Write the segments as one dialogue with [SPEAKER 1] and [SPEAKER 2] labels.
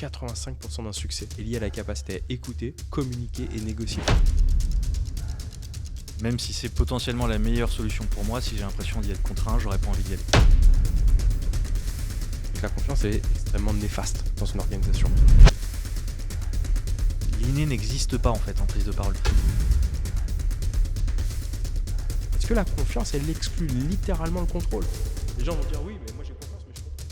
[SPEAKER 1] 85% d'un succès est lié à la capacité à écouter, communiquer et négocier.
[SPEAKER 2] Même si c'est potentiellement la meilleure solution pour moi, si j'ai l'impression d'y être contraint, j'aurais pas envie d'y aller.
[SPEAKER 1] La confiance est extrêmement néfaste dans une organisation.
[SPEAKER 2] L'inné n'existe pas en fait en prise de parole.
[SPEAKER 1] Est-ce que la confiance, elle exclut littéralement le contrôle? Les gens vont dire oui, mais moi j'ai confiance, mais je comprends.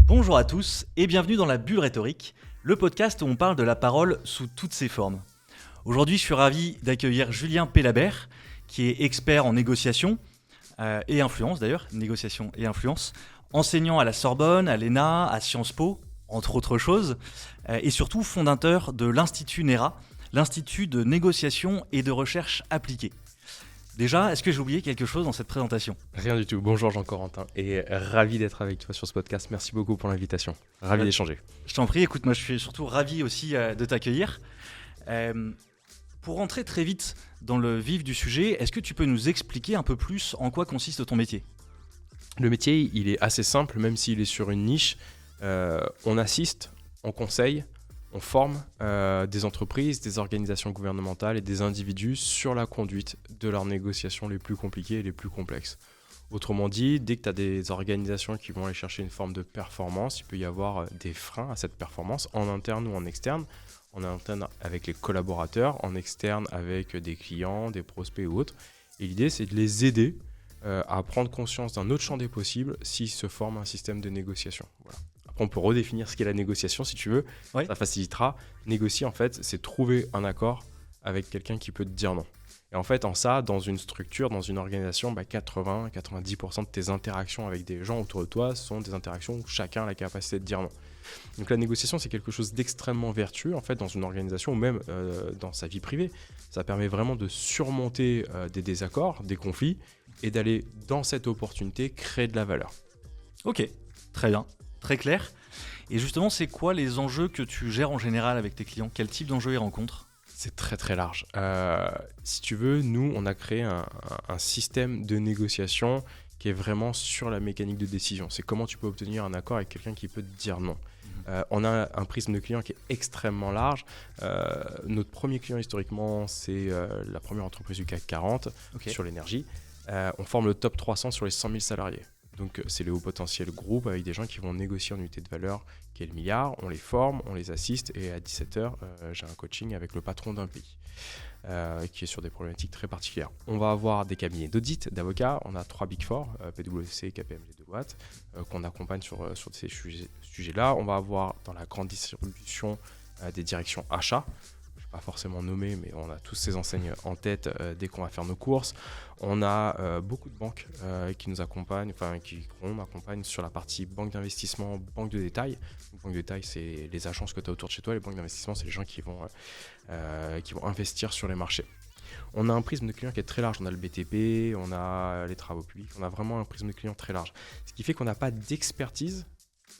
[SPEAKER 2] Bonjour à tous et bienvenue dans La Bulle Rhétorique, le podcast où on parle de la parole sous toutes ses formes. Aujourd'hui, je suis ravi d'accueillir Julien Pélabert, qui est expert en négociation et influence d'ailleurs, négociation et influence, enseignant à la Sorbonne, à l'ENA, à Sciences Po, entre autres choses, et surtout fondateur de l'Institut NERA, l'Institut de négociation et de recherche appliquée. Déjà, est-ce que j'ai oublié quelque chose dans cette présentation ?
[SPEAKER 1] Rien du tout. Bonjour Jean-Corentin et ravi d'être avec toi sur ce podcast. Merci beaucoup pour l'invitation. Ravi d'échanger.
[SPEAKER 2] Je t'en prie, écoute, moi je suis surtout ravi aussi de t'accueillir. Pour rentrer très vite dans le vif du sujet, est-ce que tu peux nous expliquer un peu plus en quoi consiste ton métier ?
[SPEAKER 1] Le métier, il est assez simple, même s'il est sur une niche. On assiste, on conseille, on forme des entreprises, des organisations gouvernementales et des individus sur la conduite de leurs négociations les plus compliquées et les plus complexes. Autrement dit, dès que tu as des organisations qui vont aller chercher une forme de performance, il peut y avoir des freins à cette performance en interne ou en externe. En interne avec les collaborateurs, en externe avec des clients, des prospects ou autres. Et l'idée, c'est de les aider à prendre conscience d'un autre champ des possibles s'ils se forment un système de négociation. Voilà. Après, on peut redéfinir ce qu'est la négociation si tu veux. Ouais. Ça facilitera. Négocier, en fait, c'est trouver un accord avec quelqu'un qui peut te dire non. Et en fait, en ça, dans une structure, dans une organisation, 80-90% de tes interactions avec des gens autour de toi sont des interactions où chacun a la capacité de dire non. Donc la négociation, c'est quelque chose d'extrêmement vertueux en fait dans une organisation ou même dans sa vie privée. Ça permet vraiment de surmonter des désaccords, des conflits et d'aller dans cette opportunité créer de la valeur.
[SPEAKER 2] Ok, très bien, très clair. Et justement, c'est quoi les enjeux que tu gères en général avec tes clients ? Quel type d'enjeux ils rencontrent ?
[SPEAKER 1] C'est très très large. Si tu veux, nous, on a créé un système de négociation qui est vraiment sur la mécanique de décision. C'est comment tu peux obtenir un accord avec quelqu'un qui peut te dire non. On a un prisme de clients qui est extrêmement large. Notre premier client historiquement, c'est la première entreprise du CAC 40 sur l'énergie. On forme le top 300 sur les 100 000 salariés. Donc c'est le haut potentiel groupe avec des gens qui vont négocier en unité de valeur qui est le milliard. On les forme, on les assiste et à 17h, j'ai un coaching avec le patron d'un pays. Qui est sur des problématiques très particulières. On va avoir des cabinets d'audit, d'avocats. On a 3 Big Four, PwC, KPMG, Deloitte, qu'on accompagne sur ces sujets-là. On va avoir dans la grande distribution des directions achats. Je ne vais pas forcément nommer, mais on a tous ces enseignes en tête dès qu'on va faire nos courses. On a beaucoup de banques qui nous accompagnent, qu'on accompagne sur la partie banque d'investissement, banque de détail. Donc, banque de détail, c'est les agences que tu as autour de chez toi. Les banques d'investissement, c'est les gens qui vont investir sur les marchés. On a un prisme de clients qui est très large. On a le BTP, on a les travaux publics. On a vraiment un prisme de clients très large. Ce qui fait qu'on n'a pas d'expertise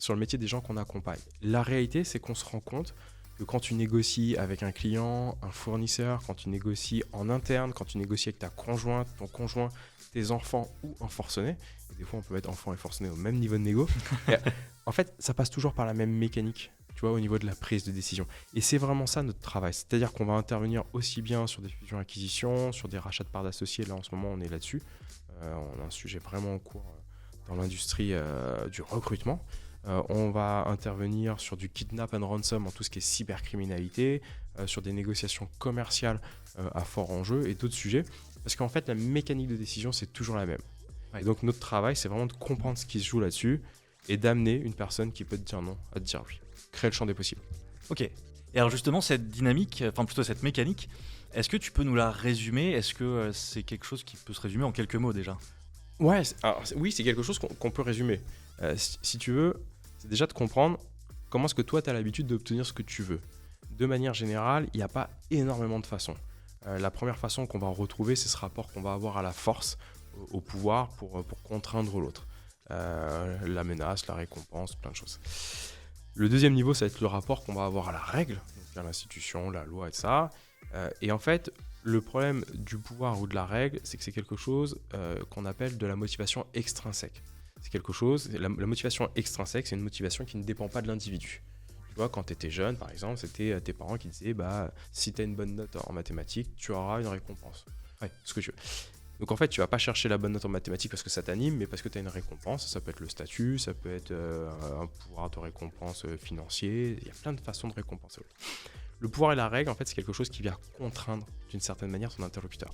[SPEAKER 1] sur le métier des gens qu'on accompagne. La réalité, c'est qu'on se rend compte que quand tu négocies avec un client, un fournisseur, quand tu négocies en interne, quand tu négocies avec ta conjointe, ton conjoint, tes enfants ou un forcené, des fois on peut mettre enfant et forcené au même niveau de négo, en fait ça passe toujours par la même mécanique, tu vois, au niveau de la prise de décision. Et c'est vraiment ça notre travail, c'est-à-dire qu'on va intervenir aussi bien sur des fusions-acquisitions, sur des rachats de parts d'associés, là en ce moment on est là-dessus, on a un sujet vraiment en cours dans l'industrie du recrutement. On va intervenir sur du kidnap and ransom en tout ce qui est cybercriminalité, sur des négociations commerciales à fort enjeu et d'autres sujets. Parce qu'en fait, la mécanique de décision, c'est toujours la même. Ouais. Et donc, notre travail, c'est vraiment de comprendre ce qui se joue là-dessus et d'amener une personne qui peut te dire non à te dire oui. Créer le champ des possibles.
[SPEAKER 2] Ok. Et alors justement, cette dynamique, enfin plutôt cette mécanique, est-ce que tu peux nous la résumer ? Est-ce que c'est quelque chose qui peut se résumer en quelques mots déjà ?
[SPEAKER 1] Ouais, oui, c'est quelque chose qu'on peut résumer. Si tu veux, c'est déjà de comprendre comment est-ce que toi, tu as l'habitude d'obtenir ce que tu veux. De manière générale, il n'y a pas énormément de façons. La première façon qu'on va retrouver, c'est ce rapport qu'on va avoir à la force, au pouvoir pour contraindre l'autre. La menace, la récompense, plein de choses. Le deuxième niveau, ça va être le rapport qu'on va avoir à la règle, donc à l'institution, la loi et ça. Et en fait, Le problème du pouvoir ou de la règle, c'est que c'est quelque chose qu'on appelle de la motivation extrinsèque. C'est quelque chose, la motivation extrinsèque, c'est une motivation qui ne dépend pas de l'individu. Tu vois, quand tu étais jeune, par exemple, c'était tes parents qui disaient si tu as une bonne note en mathématiques, tu auras une récompense. Ouais, ce que tu veux. Donc en fait, tu vas pas chercher la bonne note en mathématiques parce que ça t'anime, mais parce que tu as une récompense. Ça peut être le statut, ça peut être un pouvoir de récompense financier. Il y a plein de façons de récompenser. Le pouvoir et la règle, en fait, c'est quelque chose qui vient contraindre d'une certaine manière ton interlocuteur.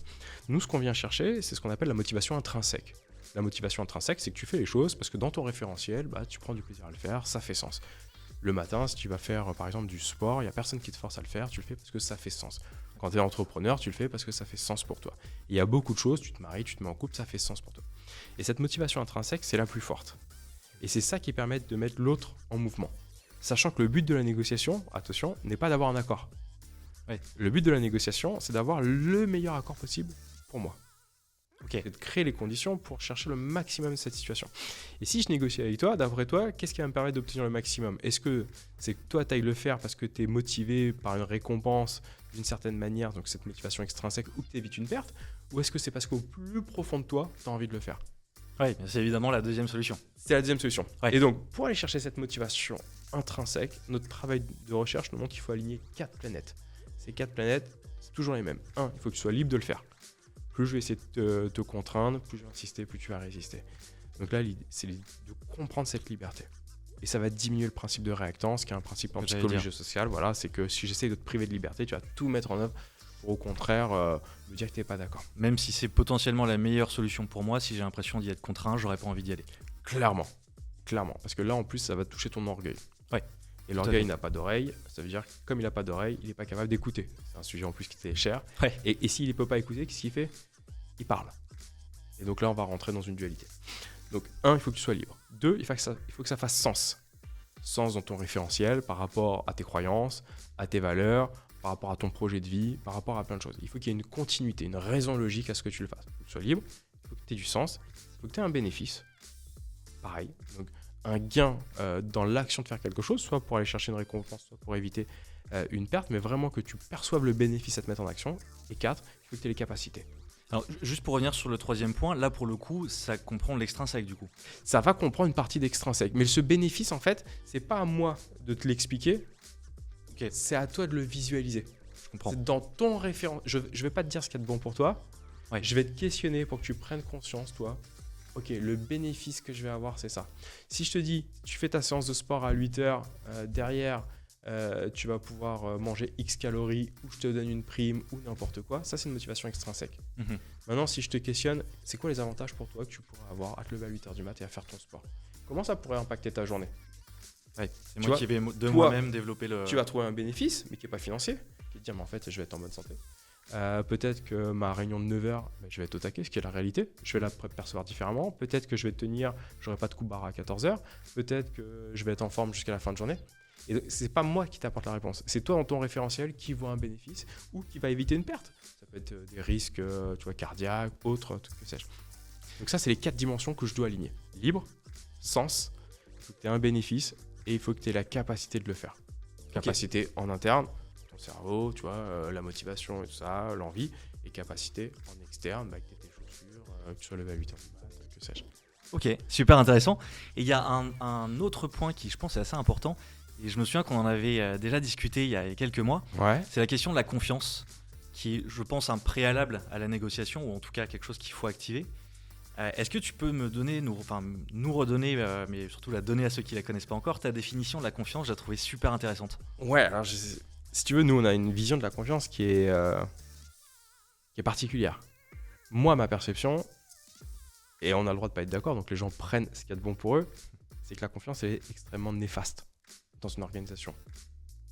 [SPEAKER 1] Nous, ce qu'on vient chercher, c'est ce qu'on appelle la motivation intrinsèque. La motivation intrinsèque, c'est que tu fais les choses parce que dans ton référentiel, tu prends du plaisir à le faire, ça fait sens. Le matin, si tu vas faire par exemple du sport, il n'y a personne qui te force à le faire, tu le fais parce que ça fait sens. Quand tu es entrepreneur, tu le fais parce que ça fait sens pour toi. Il y a beaucoup de choses, tu te maries, tu te mets en couple, ça fait sens pour toi. Et cette motivation intrinsèque, c'est la plus forte. Et c'est ça qui permet de mettre l'autre en mouvement. Sachant que le but de la négociation, attention, n'est pas d'avoir un accord. Ouais. Le but de la négociation, c'est d'avoir le meilleur accord possible pour moi. Okay. C'est de créer les conditions pour chercher le maximum de cette situation. Et si je négocie avec toi, d'après toi, qu'est-ce qui va me permettre d'obtenir le maximum ? Est-ce que c'est que toi, tu ailles le faire parce que tu es motivé par une récompense d'une certaine manière, donc cette motivation extrinsèque, ou que tu évites une perte ? Ou est-ce que c'est parce qu'au plus profond de toi, tu as envie de le faire ?
[SPEAKER 2] Oui, c'est évidemment la deuxième solution.
[SPEAKER 1] C'est la deuxième solution. Ouais. Et donc, pour aller chercher cette motivation intrinsèque, notre travail de recherche nous montre qu'il faut aligner 4 planètes. Ces 4 planètes, c'est toujours les mêmes. 1, il faut que tu sois libre de le faire. Plus je vais essayer de te contraindre, plus je vais insister, plus tu vas résister. Donc là, l'idée, c'est de comprendre cette liberté. Et ça va diminuer le principe de réactance, qui est un principe en psychologie sociale. Voilà, c'est que si j'essaie de te priver de liberté, tu vas tout mettre en œuvre pour au contraire me dire que tu n'es pas d'accord.
[SPEAKER 2] Même si c'est potentiellement la meilleure solution pour moi, si j'ai l'impression d'y être contraint, j'aurais pas envie d'y aller.
[SPEAKER 1] Clairement. Parce que là, en plus, ça va toucher ton orgueil.
[SPEAKER 2] Ouais.
[SPEAKER 1] Et l'orgueil n'a pas d'oreille, ça veut dire que comme il n'a pas d'oreille, il n'est pas capable d'écouter. C'est un sujet en plus qui t'est cher.
[SPEAKER 2] Ouais.
[SPEAKER 1] Et s'il ne peut pas écouter, qu'est-ce qu'il fait ? Il parle. Et donc là, on va rentrer dans une dualité. Donc 1, il faut que tu sois libre. 2, il faut que ça fasse sens. Sens dans ton référentiel par rapport à tes croyances, à tes valeurs, par rapport à ton projet de vie, par rapport à plein de choses. Il faut qu'il y ait une continuité, une raison logique à ce que tu le fasses. Il faut que tu sois libre, il faut que tu aies du sens, il faut que tu aies un bénéfice. Pareil. Donc un gain dans l'action de faire quelque chose, soit pour aller chercher une récompense, soit pour éviter une perte, mais vraiment que tu perçoives le bénéfice à te mettre en action. Et 4, il faut que tu aies les capacités.
[SPEAKER 2] Alors, juste pour revenir sur le troisième point, là pour le coup, ça comprend l'extrinsèque du coup.
[SPEAKER 1] Ça va comprendre une partie d'extrinsèque, mais ce bénéfice en fait, c'est pas à moi de te l'expliquer, okay. C'est à toi de le visualiser.
[SPEAKER 2] Je comprends.
[SPEAKER 1] C'est dans ton référent. Je vais pas te dire ce qu'il y a de bon pour toi,
[SPEAKER 2] ouais.
[SPEAKER 1] Je vais te questionner pour que tu prennes conscience, toi. Ok, le bénéfice que je vais avoir, c'est ça. Si je te dis, tu fais ta séance de sport à 8h, derrière, tu vas pouvoir manger X calories, ou je te donne une prime, ou n'importe quoi, ça c'est une motivation extrinsèque.
[SPEAKER 2] Mm-hmm.
[SPEAKER 1] Maintenant, si je te questionne, c'est quoi les avantages pour toi que tu pourrais avoir à te lever à 8h du mat et à faire ton sport ? Comment ça pourrait impacter ta journée ?
[SPEAKER 2] Ouais, c'est moi qui vais de moi-même développer le...
[SPEAKER 1] Tu vas trouver un bénéfice, mais qui n'est pas financier, qui te dit, mais en fait, je vais être en bonne santé. Peut-être que ma réunion de 9h, je vais être au taquet, ce qui est la réalité. Je vais la percevoir différemment. Peut-être que je vais tenir, j'aurai pas de coup barre à 14h. Peut-être que je vais être en forme jusqu'à la fin de journée. Et c'est pas moi qui t'apporte la réponse. C'est toi dans ton référentiel qui voit un bénéfice ou qui va éviter une perte. Ça peut être des risques cardiaques, autres, tout que sais-je. Donc ça, c'est les 4 dimensions que je dois aligner. Libre, sens, il faut que tu aies un bénéfice et il faut que tu aies la capacité de le faire. Capacité en interne, ton cerveau, tu vois, la motivation et tout ça, l'envie, et capacité en externe, que tu aies tes chaussures, que tu sois levé à 8h du matin, que sais-je.
[SPEAKER 2] Ok, super intéressant. Et il y a un autre point qui, je pense, est assez important, et je me souviens qu'on en avait déjà discuté il y a quelques mois, c'est la question de la confiance, qui est, je pense, un préalable à la négociation, ou en tout cas quelque chose qu'il faut activer. Est-ce que tu peux me donner, nous redonner, mais surtout la donner à ceux qui ne la connaissent pas encore, ta définition de la confiance? Je la trouvais super intéressante.
[SPEAKER 1] Ouais, alors si tu veux, nous on a une vision de la confiance qui est particulière. Moi, ma perception, et on a le droit de pas être d'accord, donc les gens prennent ce qu'il y a de bon pour eux, c'est que la confiance est extrêmement néfaste dans une organisation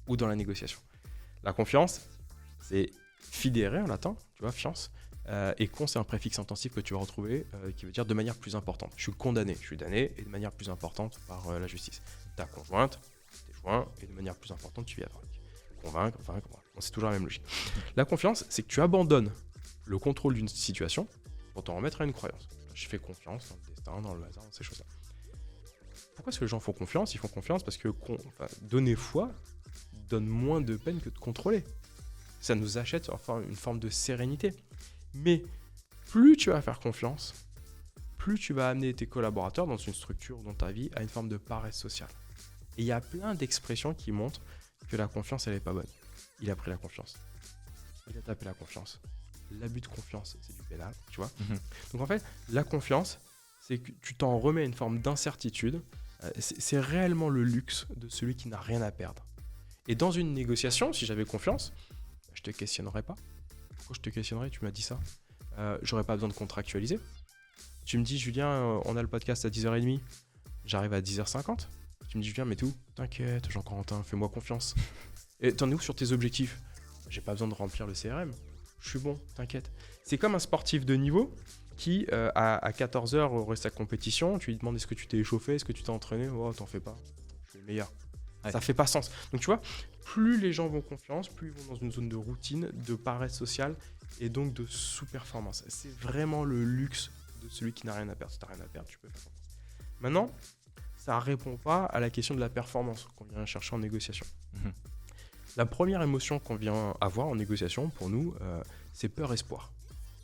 [SPEAKER 1] ou dans la négociation. La confiance, c'est fidere en latin, tu vois, fiance. Et con, c'est un préfixe intensif que tu vas retrouver qui veut dire de manière plus importante. Je suis condamné, je suis damné, et de manière plus importante par la justice. Ta conjointe, t'es joint, et de manière plus importante, tu vis avec. Convaincre. Bon, c'est toujours la même logique. La confiance, c'est que tu abandonnes le contrôle d'une situation pour t'en remettre à une croyance. Je fais confiance dans le destin, dans le hasard, dans ces choses-là. Pourquoi est-ce que les gens font confiance ? Ils font confiance parce que donner foi donne moins de peine que de contrôler. Ça nous achète enfin une forme de sérénité. Mais plus tu vas faire confiance, plus tu vas amener tes collaborateurs dans une structure ou dans ta vie à une forme de paresse sociale. Et il y a plein d'expressions qui montrent que la confiance, elle n'est pas bonne. Il a pris la confiance. Il a tapé la confiance. L'abus de confiance, c'est du pénal, tu vois. Donc en fait, la confiance, c'est que tu t'en remets à une forme d'incertitude. C'est réellement le luxe de celui qui n'a rien à perdre. Et dans une négociation, si j'avais confiance, je te questionnerais pas. Pourquoi je te questionnerais? Tu m'as dit ça. J'aurais pas besoin de contractualiser. Tu me dis, Julien, on a le podcast à 10h30. J'arrive à 10h50. Tu me dis, Julien, mais t'es où? T'inquiète, Jean-Corentin, fais-moi confiance. Et t'en es où sur tes objectifs? J'ai pas besoin de remplir le CRM. Je suis bon, t'inquiète. C'est comme un sportif de niveau qui, à 14h, reste à compétition. Tu lui demandes, est-ce que tu t'es échauffé? Est-ce que tu t'es entraîné? Oh, t'en fais pas. Je suis le meilleur. Ouais. Ça fait pas sens. Donc tu vois, plus les gens vont confiance, plus ils vont dans une zone de routine, de paresse sociale et donc de sous-performance. C'est vraiment le luxe de celui qui n'a rien à perdre. Si tu n'as rien à perdre, tu peux faire confiance. Maintenant, ça ne répond pas à la question de la performance qu'on vient chercher en négociation. La première émotion qu'on vient avoir en négociation, pour nous, c'est peur-espoir.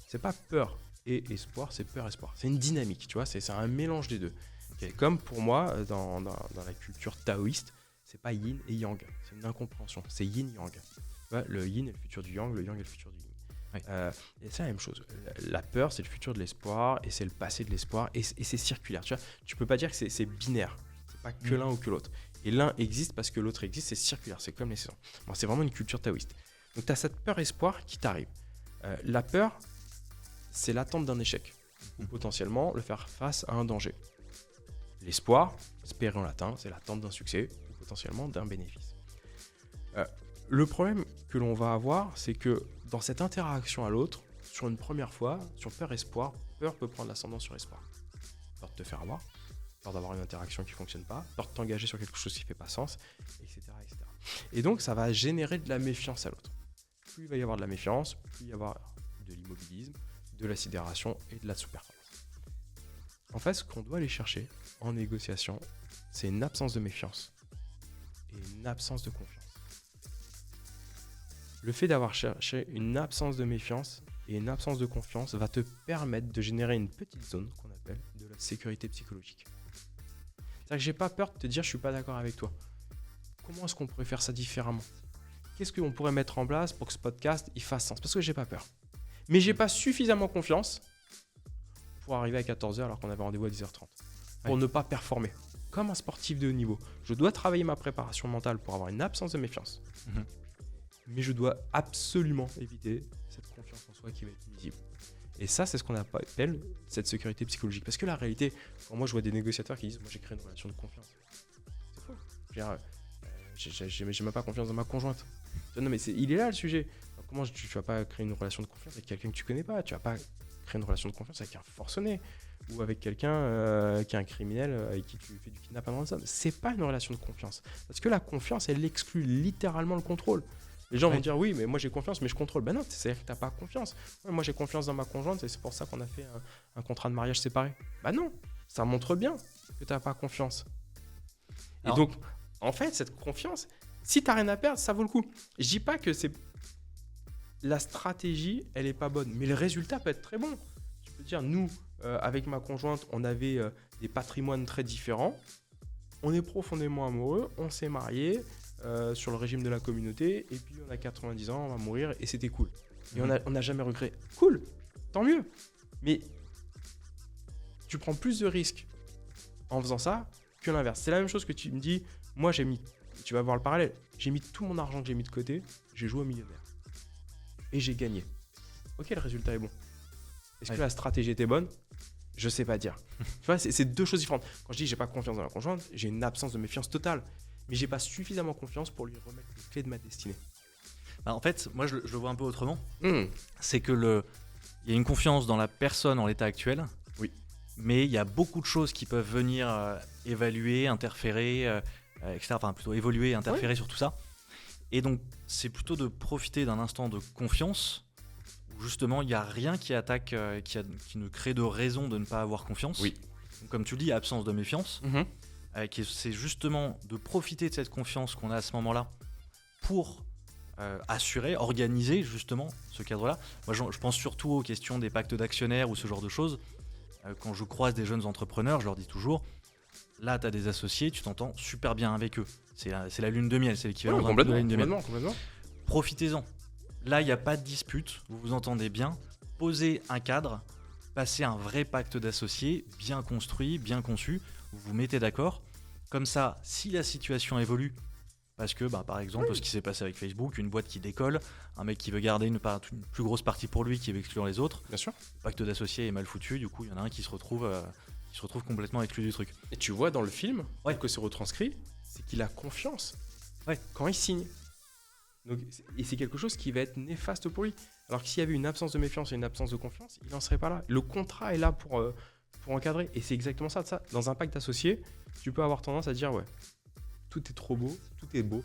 [SPEAKER 1] C'est pas peur et espoir, c'est peur-espoir. C'est une dynamique, tu vois, c'est un mélange des deux. Okay. Comme pour moi, dans la culture taoïste, c'est pas yin et yang, c'est une incompréhension, c'est yin-yang. Le yin est le futur du yang est le futur du yin. Oui. Et c'est la même chose. La peur, c'est le futur de l'espoir et c'est le passé de l'espoir et c'est circulaire. Tu vois, tu peux pas dire que c'est binaire. C'est pas que l'un ou que l'autre. Et l'un existe parce que l'autre existe, c'est circulaire, c'est comme les saisons. Bon, c'est vraiment une culture taoïste. Donc tu as cette peur-espoir qui t'arrive. La peur, c'est l'attente d'un échec ou potentiellement le faire face à un danger. L'espoir, espérer en latin, c'est l'attente d'un succès ou potentiellement d'un bénéfice. Le problème que l'on va avoir, c'est que dans cette interaction à l'autre, sur une première fois, sur peur-espoir, peur peut prendre l'ascendant sur espoir. Peur de te faire avoir, peur d'avoir une interaction qui ne fonctionne pas, peur de t'engager sur quelque chose qui ne fait pas sens, etc., etc. Et donc, ça va générer de la méfiance à l'autre. Plus il va y avoir de la méfiance, plus il va y avoir de l'immobilisme, de la sidération et de la sous-performance. En fait, ce qu'on doit aller chercher en négociation, c'est une absence de méfiance et une absence de confiance. Le fait d'avoir cherché une absence de méfiance et une absence de confiance va te permettre de générer une petite zone qu'on appelle de la sécurité psychologique. C'est-à-dire que j'ai pas peur de te dire je suis pas d'accord avec toi. Comment est-ce qu'on pourrait faire ça différemment? Qu'est-ce qu'on pourrait mettre en place pour que ce podcast il fasse sens? Parce que j'ai pas peur. Mais j'ai pas suffisamment confiance pour arriver à 14h alors qu'on avait rendez-vous à 10h30. Pour ne pas performer. Comme un sportif de haut niveau. Je dois travailler ma préparation mentale pour avoir une absence de méfiance. Mais je dois absolument éviter cette confiance en soi qui va être nuisible. Et ça, c'est ce qu'on appelle cette sécurité psychologique. Parce que la réalité, quand moi je vois des négociateurs qui disent « moi j'ai créé une relation de confiance », c'est faux. Je veux dire, j'ai même pas confiance dans ma conjointe. Non mais il est là le sujet. Alors, comment tu vas pas créer une relation de confiance avec quelqu'un que tu connais pas? Tu vas pas créer une relation de confiance avec un forcené ou avec quelqu'un qui est un criminel avec qui tu fais du kidnapping. C'est pas une relation de confiance. Parce que la confiance, elle exclut littéralement le contrôle. Les gens vont dire oui, mais moi j'ai confiance, mais je contrôle. Ben non, c'est-à-dire que t'as pas confiance. Ouais, moi j'ai confiance dans ma conjointe et c'est pour ça qu'on a fait un contrat de mariage séparé. Ben non, ça montre bien que t'as pas confiance. Et donc, en fait, cette confiance, si t'as rien à perdre, ça vaut le coup. Je dis pas que c'est la stratégie, elle est pas bonne, mais le résultat peut être très bon. Tu peux dire, nous, avec ma conjointe, on avait des patrimoines très différents. On est profondément amoureux, on s'est mariés. Sur le régime de la communauté et puis on a 90 ans, on va mourir et c'était cool. Et on n'a jamais regret. Cool, tant mieux. Mais tu prends plus de risques en faisant ça que l'inverse. C'est la même chose que tu me dis, moi tu vas voir le parallèle, j'ai mis tout mon argent que j'ai mis de côté, j'ai joué au millionnaire. Et j'ai gagné. Ok, le résultat est bon. Est-ce que la stratégie était bonne? Je sais pas dire. Tu vois, c'est deux choses différentes. Quand je dis j'ai pas confiance dans la conjointe, j'ai une absence de méfiance totale. Mais j'ai pas suffisamment confiance pour lui remettre les clés de ma destinée.
[SPEAKER 2] En fait, moi je le vois un peu autrement. C'est que il y a une confiance dans la personne en l'état actuel.
[SPEAKER 1] Oui.
[SPEAKER 2] Mais il y a beaucoup de choses qui peuvent venir évaluer, interférer, etc. Enfin, plutôt évoluer, interférer sur tout ça. Et donc, c'est plutôt de profiter d'un instant de confiance où justement, il n'y a rien qui attaque, qui ne crée de raison de ne pas avoir confiance.
[SPEAKER 1] Oui.
[SPEAKER 2] Donc, comme tu le dis, absence de méfiance. C'est justement de profiter de cette confiance qu'on a à ce moment-là pour assurer, organiser justement ce cadre-là. Moi, je pense surtout aux questions des pactes d'actionnaires ou ce genre de choses. Quand je croise des jeunes entrepreneurs, je leur dis toujours, là, tu as des associés, tu t'entends super bien avec eux. C'est la lune de miel, c'est l'équivalent d'un peu de la lune de miel.
[SPEAKER 1] Complètement.
[SPEAKER 2] Profitez-en. Là, il n'y a pas de dispute, vous vous entendez bien. Posez un cadre, passez un vrai pacte d'associés, bien construit, bien conçu. Vous vous mettez d'accord. Comme ça, si la situation évolue, parce que, par exemple, ce qui s'est passé avec Facebook, une boîte qui décolle, un mec qui veut garder une plus grosse partie pour lui, qui veut exclure les autres.
[SPEAKER 1] Bien sûr.
[SPEAKER 2] Le pacte d'associés est mal foutu, du coup, il y en a un qui se retrouve complètement exclu du truc.
[SPEAKER 1] Et tu vois dans le film, que c'est retranscrit, c'est qu'il a confiance quand il signe. Donc, et c'est quelque chose qui va être néfaste pour lui. Alors que s'il y avait une absence de méfiance et une absence de confiance, il n'en serait pas là. Le contrat est là pour encadrer. Et c'est exactement ça. Dans un pacte d'associés, tu peux avoir tendance à dire tout est beau,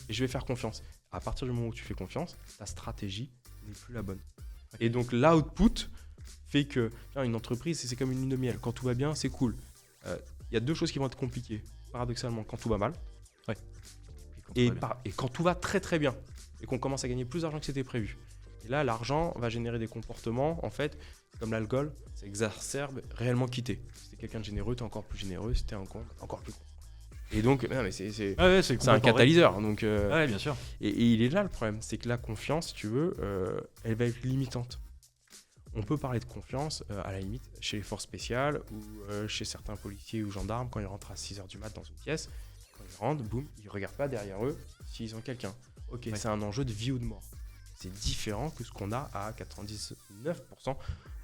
[SPEAKER 1] et je vais faire confiance. À partir du moment où tu fais confiance, ta stratégie n'est plus la bonne. Et donc l'output fait que une entreprise, c'est comme une lune de miel. Quand tout va bien, c'est cool. Il y a deux choses qui vont être compliquées, paradoxalement, quand tout va mal. Et quand tout va très très bien, et qu'on commence à gagner plus d'argent que c'était prévu. Et là, l'argent va générer des comportements, en fait, comme l'alcool, ça exacerbe réellement quitter. Si t'es quelqu'un de généreux, t'es encore plus généreux. Si t'es un con, encore plus con. Et donc, c'est un catalyseur. Donc,
[SPEAKER 2] bien sûr.
[SPEAKER 1] Et il est là le problème, c'est que la confiance, si tu veux, elle va être limitante. On peut parler de confiance, à la limite, chez les forces spéciales ou chez certains policiers ou gendarmes, quand ils rentrent à 6h du mat dans une pièce, quand ils rentrent, boum, ils ne regardent pas derrière eux s'ils ont quelqu'un. Ok, c'est un enjeu de vie ou de mort. C'est différent que ce qu'on a à 99%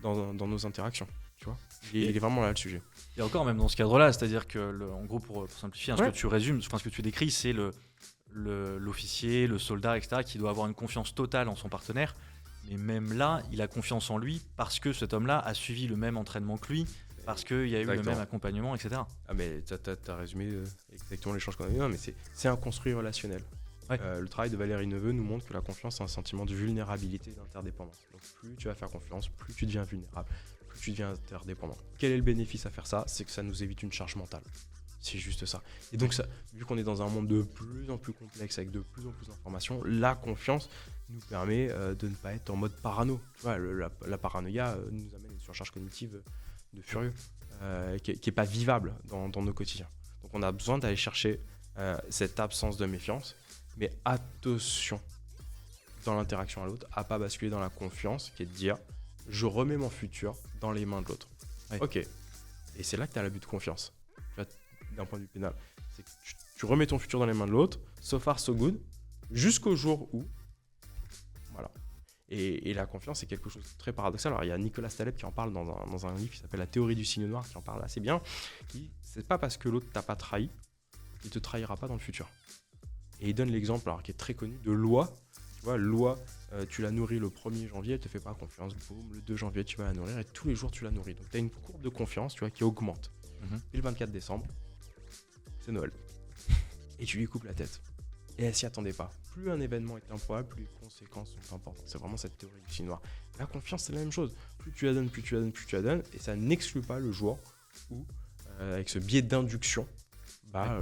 [SPEAKER 1] dans nos interactions. Tu vois, il est vraiment là le sujet.
[SPEAKER 2] Et encore même dans ce cadre-là, c'est-à-dire que, en gros, pour simplifier, ce que tu résumes, ce que tu décris, c'est l'officier, le soldat, etc., qui doit avoir une confiance totale en son partenaire. Mais même là, il a confiance en lui parce que cet homme-là a suivi le même entraînement que lui, parce qu'il y a eu le même accompagnement, etc.
[SPEAKER 1] Ah, mais t'as résumé exactement les choses qu'on a vues. Non, mais c'est un construit relationnel. Le travail de Valérie Neveu nous montre que la confiance est un sentiment de vulnérabilité et d'interdépendance. Donc plus tu vas faire confiance, plus tu deviens vulnérable, plus tu deviens interdépendant. Quel est le bénéfice à faire ça? C'est que ça nous évite une charge mentale. C'est juste ça. Et donc, vu qu'on est dans un monde de plus en plus complexe, avec de plus en plus d'informations, la confiance nous permet de ne pas être en mode parano. Tu vois, la paranoïa nous amène à une surcharge cognitive de furieux, qui n'est pas vivable dans nos quotidiens. Donc, on a besoin d'aller chercher cette absence de méfiance. Mais attention, dans l'interaction à l'autre, à ne pas basculer dans la confiance, qui est de dire « je remets mon futur dans les mains de l'autre ». Ok. Et c'est là que tu as l'abus de confiance. D'un point de vue pénal, c'est que tu remets ton futur dans les mains de l'autre, so far so good, jusqu'au jour où, voilà. Et la confiance, c'est quelque chose de très paradoxal. Alors il y a Nicolas Taleb qui en parle dans un livre qui s'appelle La théorie du signe noir, qui en parle assez bien. C'est pas parce que l'autre t'a pas trahi, il te trahira pas dans le futur. Et il donne l'exemple, alors qui est très connu, de Loi. Tu vois, Loi, tu la nourris le 1er janvier, elle te fait pas confiance. Boum, le 2 janvier, tu vas la nourrir et tous les jours tu la nourris. Donc tu as une courbe de confiance, tu vois, qui augmente. Puis le 24 décembre, c'est Noël. Et tu lui coupes la tête. Et elle s'y attendait pas. Plus un événement est improbable, plus les conséquences sont importantes. C'est vraiment cette théorie du signe noir. La confiance, c'est la même chose. Plus tu la donnes, plus tu la donnes, plus tu la donnes. Et ça n'exclut pas le jour où, avec ce biais d'induction,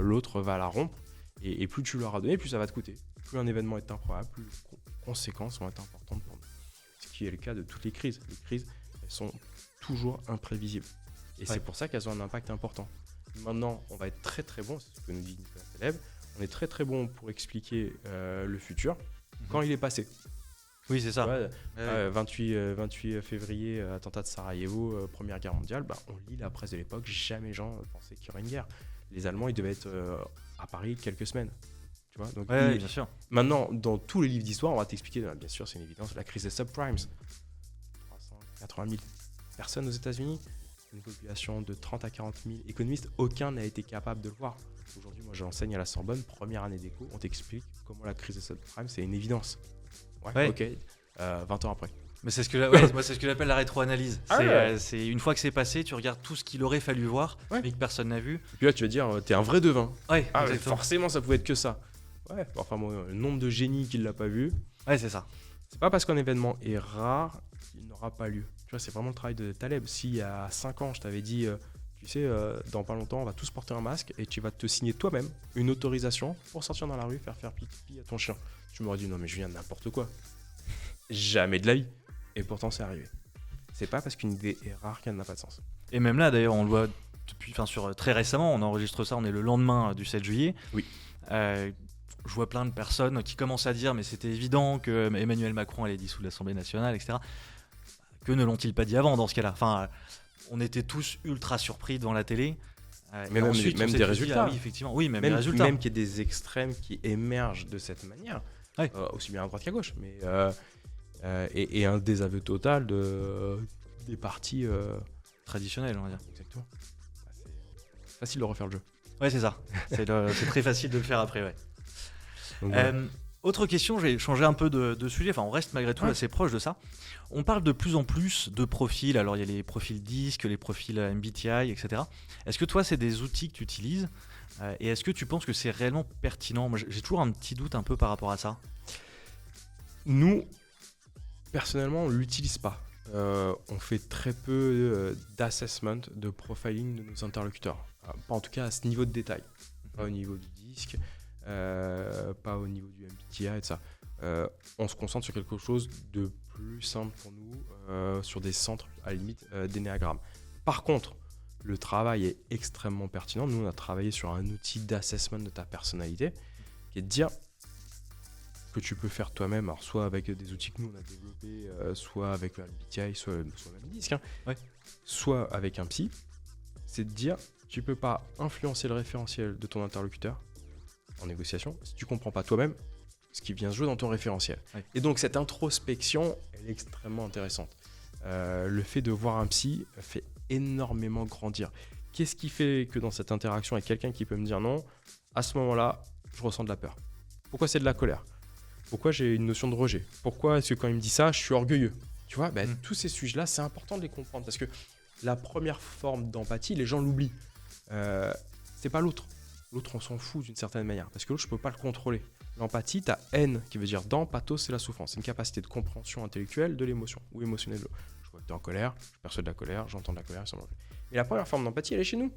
[SPEAKER 1] l'autre va la rompre. Et plus tu leur as donné, plus ça va te coûter. Plus un événement est improbable, plus les conséquences vont être importantes pour nous. Ce qui est le cas de toutes les crises. Les crises, elles sont toujours imprévisibles. Et c'est pour ça qu'elles ont un impact important. Maintenant, on va être très très bon, c'est ce que nous dit Nicolas Taleb, on est très très bon pour expliquer le futur quand il est passé.
[SPEAKER 2] Oui, c'est ça.
[SPEAKER 1] Ouais, 28 février, attentat de Sarajevo, Première Guerre mondiale, on lit la presse de l'époque, jamais les gens pensaient qu'il y aurait une guerre. Les Allemands, ils devaient être à Paris quelques semaines. Tu vois, donc,
[SPEAKER 2] bien sûr.
[SPEAKER 1] Maintenant, dans tous les livres d'histoire, on va t'expliquer, bien sûr, c'est une évidence, la crise des subprimes. 380 000 personnes aux États-Unis, une population de 30 à 40 000 économistes, aucun n'a été capable de le voir. Aujourd'hui, moi, j'enseigne à la Sorbonne, première année d'éco, on t'explique comment la crise des subprimes, c'est une évidence. Ok, 20 ans après.
[SPEAKER 2] Mais c'est ce que moi c'est ce que j'appelle la rétro-analyse. C'est une fois que c'est passé, tu regardes tout ce qu'il aurait fallu voir, mais que personne n'a vu.
[SPEAKER 1] Et puis là, tu vas dire, t'es un vrai devin.
[SPEAKER 2] Ouais,
[SPEAKER 1] forcément, ça pouvait être que ça. Ouais, enfin, le nombre de génies qui ne l'a pas vu.
[SPEAKER 2] Ouais, c'est ça.
[SPEAKER 1] C'est pas parce qu'un événement est rare qu'il n'aura pas lieu. Tu vois, c'est vraiment le travail de Taleb. Si il y a 5 ans, je t'avais dit Tu sais, dans pas longtemps, on va tous porter un masque et tu vas te signer toi-même une autorisation pour sortir dans la rue, faire pipi à ton chien. Tu m'aurais dit, non mais Julien, n'importe quoi. Jamais de la vie. Et pourtant, c'est arrivé. C'est pas parce qu'une idée est rare qu'elle n'a pas de sens.
[SPEAKER 2] Et même là, d'ailleurs, on le voit très récemment, on enregistre ça, on est le lendemain du 7 juillet.
[SPEAKER 1] Oui.
[SPEAKER 2] Je vois plein de personnes qui commencent à dire mais c'était évident que Emmanuel Macron allait dissoudre l'Assemblée nationale, etc. Que ne l'ont-ils pas dit avant dans ce cas-là? Enfin, on était tous ultra surpris devant la télé.
[SPEAKER 1] Mais même des résultats.
[SPEAKER 2] Oui, effectivement. Oui, même des résultats.
[SPEAKER 1] Même qu'il y ait des extrêmes qui émergent de cette manière,
[SPEAKER 2] ouais.
[SPEAKER 1] Aussi bien à droite qu'à gauche. Mais, et un désaveu total des partis
[SPEAKER 2] traditionnels, on va dire.
[SPEAKER 1] Exactement. C'est facile de refaire le jeu.
[SPEAKER 2] Ouais, c'est ça. C'est très facile de le faire après, ouais. Donc, voilà. Autre question, je vais changer un peu de sujet, enfin on reste malgré tout assez proche de ça. On parle de plus en plus de profils, alors il y a les profils DISC, les profils MBTI, etc. Est-ce que toi c'est des outils que tu utilises et est-ce que tu penses que c'est réellement pertinent? Moi j'ai toujours un petit doute un peu par rapport à ça.
[SPEAKER 1] Nous, personnellement on ne l'utilise pas. On fait très peu d'assessment, de profiling de nos interlocuteurs. Pas en tout cas à ce niveau de détail, pas au niveau du DISC. Pas au niveau du MBTI et de ça. On se concentre sur quelque chose de plus simple pour nous, sur des centres à la limite d'énéagramme. Par contre, le travail est extrêmement pertinent. Nous, on a travaillé sur un outil d'assessment de ta personnalité qui est de dire que tu peux faire toi-même, alors soit avec des outils que nous on a développés, soit avec le MBTI, soit même DISC, soit avec un psy. C'est de dire tu peux pas influencer le référentiel de ton interlocuteur en négociation si tu comprends pas toi-même ce qui vient se jouer dans ton référentiel. Et donc cette introspection, elle est extrêmement intéressante. Le fait de voir un psy fait énormément grandir. Qu'est-ce qui fait que dans cette interaction avec quelqu'un qui peut me dire non, à ce moment-là, je ressens de la peur? Pourquoi c'est de la colère? Pourquoi j'ai une notion de rejet? Pourquoi est-ce que quand il me dit ça, je suis orgueilleux? Tu vois, tous ces sujets-là, c'est important de les comprendre parce que la première forme d'empathie, les gens l'oublient. C'est pas l'autre. L'autre, on s'en fout d'une certaine manière, parce que l'autre, je peux pas le contrôler. L'empathie, t'as N, qui veut dire dans, pathos, c'est la souffrance. C'est une capacité de compréhension intellectuelle de l'émotion, ou émotionnelle de l'autre. Je vois que t'es en colère, je perçois de la colère, j'entends de la colère, ça me... Mais la première forme d'empathie, elle est chez nous.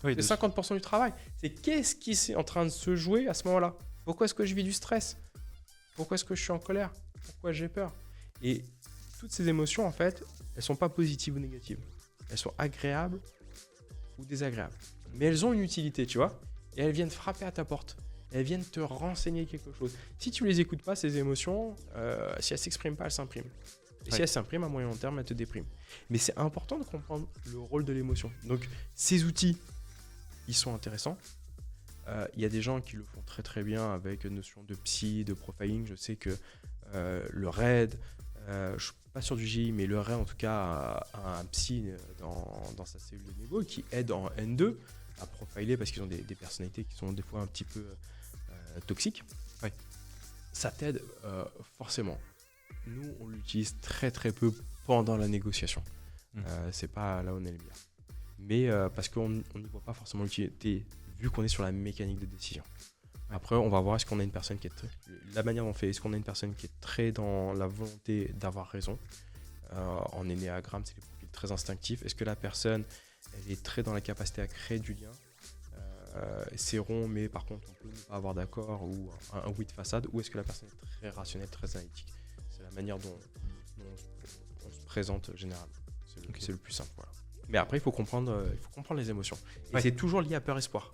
[SPEAKER 1] Oui, c'est 50% du travail. C'est qu'est-ce qui est en train de se jouer à ce moment-là? Pourquoi est-ce que je vis du stress? Pourquoi est-ce que je suis en colère? Pourquoi j'ai peur? Et toutes ces émotions, en fait, elles sont pas positives ou négatives. Elles sont agréables ou désagréables. Mais elles ont une utilité, tu vois? Et elles viennent frapper à ta porte. Elles viennent te renseigner quelque chose. Si tu les écoutes pas, ces émotions, si elles s'expriment pas, elles s'impriment. Et si elles s'impriment, à moyen long terme, elles te dépriment. Mais c'est important de comprendre le rôle de l'émotion. Donc, ces outils, ils sont intéressants. Il y a des gens qui le font très très bien avec une notion de psy, de profiling. Je sais que le RAID, je suis pas sûr du GI, mais le RAID en tout cas a un psy dans sa cellule de négo qui aide en N2 à profiler parce qu'ils ont des personnalités qui sont des fois un petit peu toxiques. Ça t'aide forcément. Nous, on l'utilise très très peu pendant la négociation. C'est pas là où on est le meilleur. Mais parce qu'on n'y voit pas forcément l'utilité vu qu'on est sur la mécanique de décision. Après, on va voir est-ce qu'on a une personne qui est la manière dont on fait, est-ce qu'on a une personne qui est très dans la volonté d'avoir raison. En énéagramme, c'est des profils très instinctifs. Est-ce que la personne, elle est très dans la capacité à créer du lien? C'est rond, mais par contre, on peut ne pas avoir d'accord ou un oui de façade. Ou est-ce que la personne est très rationnelle, très analytique? C'est la manière dont on se présente généralement. C'est le plus simple. Voilà. Mais après, il faut comprendre les émotions. Et c'est toujours lié à peur-espoir.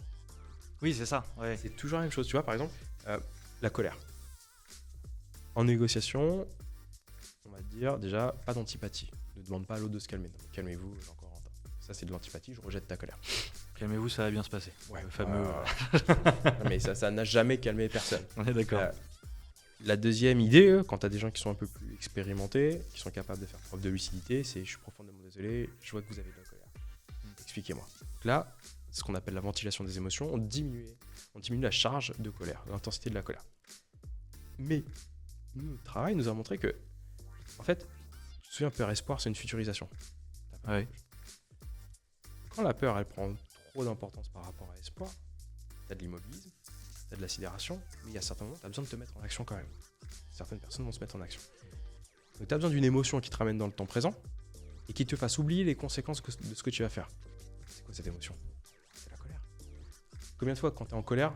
[SPEAKER 2] Oui, c'est ça. Ouais.
[SPEAKER 1] C'est toujours la même chose. Tu vois, par exemple, la colère. En négociation, on va dire déjà pas d'antipathie. Ne demande pas à l'autre de se calmer. Non, calmez-vous, j'ai encore en retard. Ça, c'est de l'antipathie. Je rejette ta colère.
[SPEAKER 2] Calmez-vous, ça va bien se passer.
[SPEAKER 1] Ouais,
[SPEAKER 2] le fameux.
[SPEAKER 1] Mais ça n'a jamais calmé personne.
[SPEAKER 2] On est d'accord.
[SPEAKER 1] La deuxième idée, quand tu as des gens qui sont un peu plus expérimentés, qui sont capables de faire preuve de lucidité, c'est je suis profondément désolé, je vois que vous avez de la colère. Expliquez-moi. Donc là, c'est ce qu'on appelle la ventilation des émotions. On diminue la charge de colère, l'intensité de la colère. Mais notre travail nous a montré que, en fait, tu te souviens, peur-espoir, c'est une futurisation. Quand la peur, elle prend trop d'importance par rapport à l'espoir, tu as de l'immobilisme, tu as de la sidération, mais il y a certains moments, tu as besoin de te mettre en action quand même. Certaines personnes vont se mettre en action. Donc tu as besoin d'une émotion qui te ramène dans le temps présent et qui te fasse oublier les conséquences de ce que tu vas faire. quoi cette émotion? C'est la colère. Combien de fois, quand tu es en colère,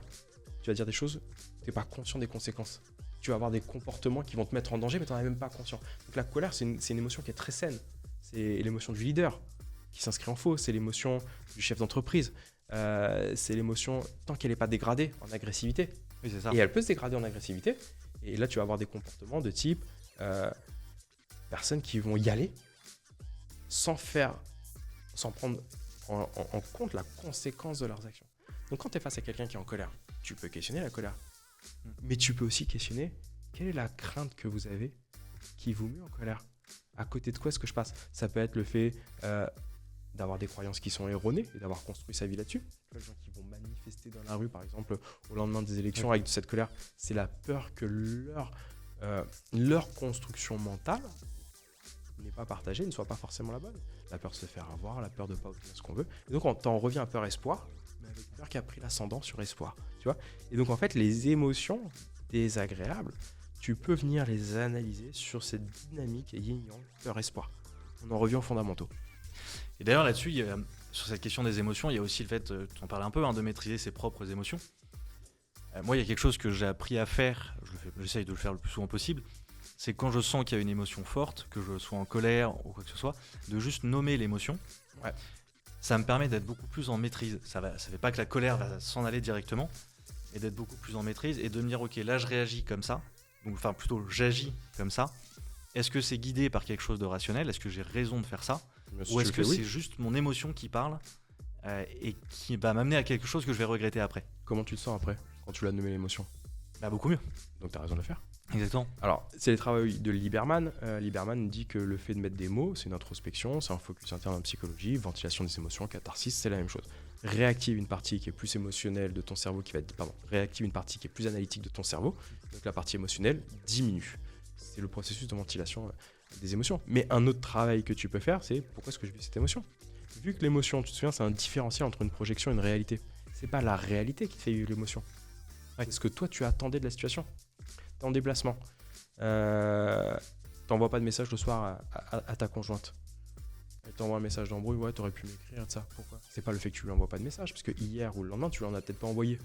[SPEAKER 1] tu vas dire des choses, tu n'es pas conscient des conséquences. Tu vas avoir des comportements qui vont te mettre en danger, mais tu n'en es même pas conscient. Donc la colère, c'est une émotion qui est très saine. C'est l'émotion du leader qui s'inscrit en faux. C'est l'émotion du chef d'entreprise. C'est l'émotion, tant qu'elle n'est pas dégradée en agressivité.
[SPEAKER 2] Oui, c'est ça.
[SPEAKER 1] Et elle peut se dégrader en agressivité. Et là, tu vas avoir des comportements de type personnes qui vont y aller sans prendre en compte la conséquence de leurs actions. Donc quand tu es face à quelqu'un qui est en colère, tu peux questionner la colère. Mais tu peux aussi questionner quelle est la crainte que vous avez qui vous met en colère. À côté de quoi est-ce que je passe? Ça peut être le fait d'avoir des croyances qui sont erronées et d'avoir construit sa vie là-dessus. Les gens qui vont manifester dans la rue, par exemple, au lendemain des élections avec cette colère, c'est la peur que leur construction mentale n'est pas partagée, ne soit pas forcément la bonne. La peur de se faire avoir, la peur de ne pas obtenir ce qu'on veut. Et donc, on t'en revient à peur-espoir, mais avec peur qui a pris l'ascendant sur espoir. Tu vois? Et donc, en fait, les émotions désagréables, tu peux venir les analyser sur cette dynamique yin-yang, peur-espoir. On en revient aux fondamentaux.
[SPEAKER 2] Et d'ailleurs, là-dessus, sur cette question des émotions, il y a aussi le fait, tu en parles un peu, de maîtriser ses propres émotions. Moi, il y a quelque chose que j'ai appris à faire, j'essaye de le faire le plus souvent possible, c'est quand je sens qu'il y a une émotion forte, que je sois en colère ou quoi que ce soit, de juste nommer l'émotion.
[SPEAKER 1] Ouais.
[SPEAKER 2] Ça me permet d'être beaucoup plus en maîtrise. Ça fait pas que la colère va s'en aller directement, mais d'être beaucoup plus en maîtrise et de me dire, ok, là je réagis comme ça, donc enfin plutôt j'agis comme ça. Est-ce que c'est guidé par quelque chose de rationnel? Est-ce que j'ai raison de faire ça? Ou est-ce que c'est juste mon émotion qui parle et qui va m'amener à quelque chose que je vais regretter après?
[SPEAKER 1] Comment tu te sens après, quand tu l'as nommé l'émotion?
[SPEAKER 2] Beaucoup mieux.
[SPEAKER 1] Donc tu as raison de le faire.
[SPEAKER 2] Exactement.
[SPEAKER 1] Alors, c'est le travail de Lieberman. Lieberman dit que le fait de mettre des mots, c'est une introspection, c'est un focus interne en psychologie, ventilation des émotions, catharsis, c'est la même chose. Réactive une partie qui est plus émotionnelle de ton cerveau, réactive une partie qui est plus analytique de ton cerveau, donc la partie émotionnelle diminue. C'est le processus de ventilation des émotions. Mais un autre travail que tu peux faire, c'est pourquoi est-ce que je vis cette émotion? Vu que l'émotion, tu te souviens, c'est un différentiel entre une projection et une réalité. C'est pas la réalité qui te fait vivre l'émotion. C'est ce que toi, tu attendais de la situation. T'es en déplacement. T'envoies pas de message le soir à ta conjointe. Elle t'envoie un message d'embrouille, ouais, t'aurais pu m'écrire de ça. Pourquoi? C'est pas le fait que tu lui envoies pas de message, parce que hier ou le lendemain, tu lui en as peut-être pas envoyé.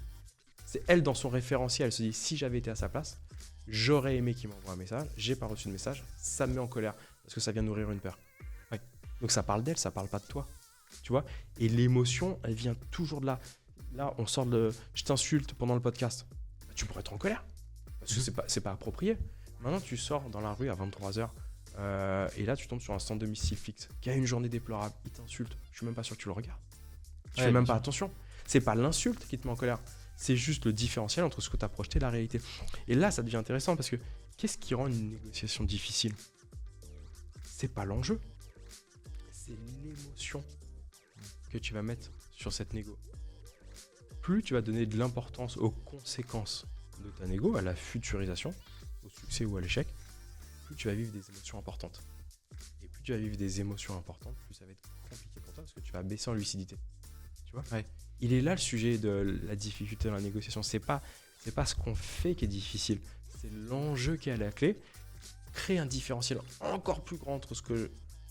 [SPEAKER 1] C'est elle, dans son référentiel, elle se dit, si j'avais été à sa place, j'aurais aimé qu'il m'envoie un message, j'ai pas reçu de message, ça me met en colère, parce que ça vient nourrir une peur. Ouais. Donc ça parle d'elle, ça parle pas de toi. Tu vois? Et l'émotion, elle vient toujours de là. Là, on sort de je t'insulte pendant le podcast. Tu pourrais être en colère, parce que c'est pas approprié. Maintenant, tu sors dans la rue à 23h, et là, tu tombes sur un sans domicile fixe qui a une journée déplorable. Il t'insulte. Je suis même pas sûr que tu le regardes. Tu fais même pas attention. C'est pas l'insulte qui te met en colère. C'est juste le différentiel entre ce que tu as projeté et la réalité. Et là, ça devient intéressant parce que qu'est-ce qui rend une négociation difficile? C'est pas l'enjeu. C'est l'émotion que tu vas mettre sur cette négo. Plus tu vas donner de l'importance aux conséquences de ta négo, à la futurisation, au succès ou à l'échec, plus tu vas vivre des émotions importantes. Et plus tu vas vivre des émotions importantes, plus ça va être compliqué pour toi parce que tu vas baisser en lucidité. Tu vois?
[SPEAKER 2] Ouais.
[SPEAKER 1] Il est là le sujet de la difficulté dans la négociation. C'est pas ce qu'on fait qui est difficile, c'est l'enjeu qui est à la clé. Créer un différentiel encore plus grand entre ce que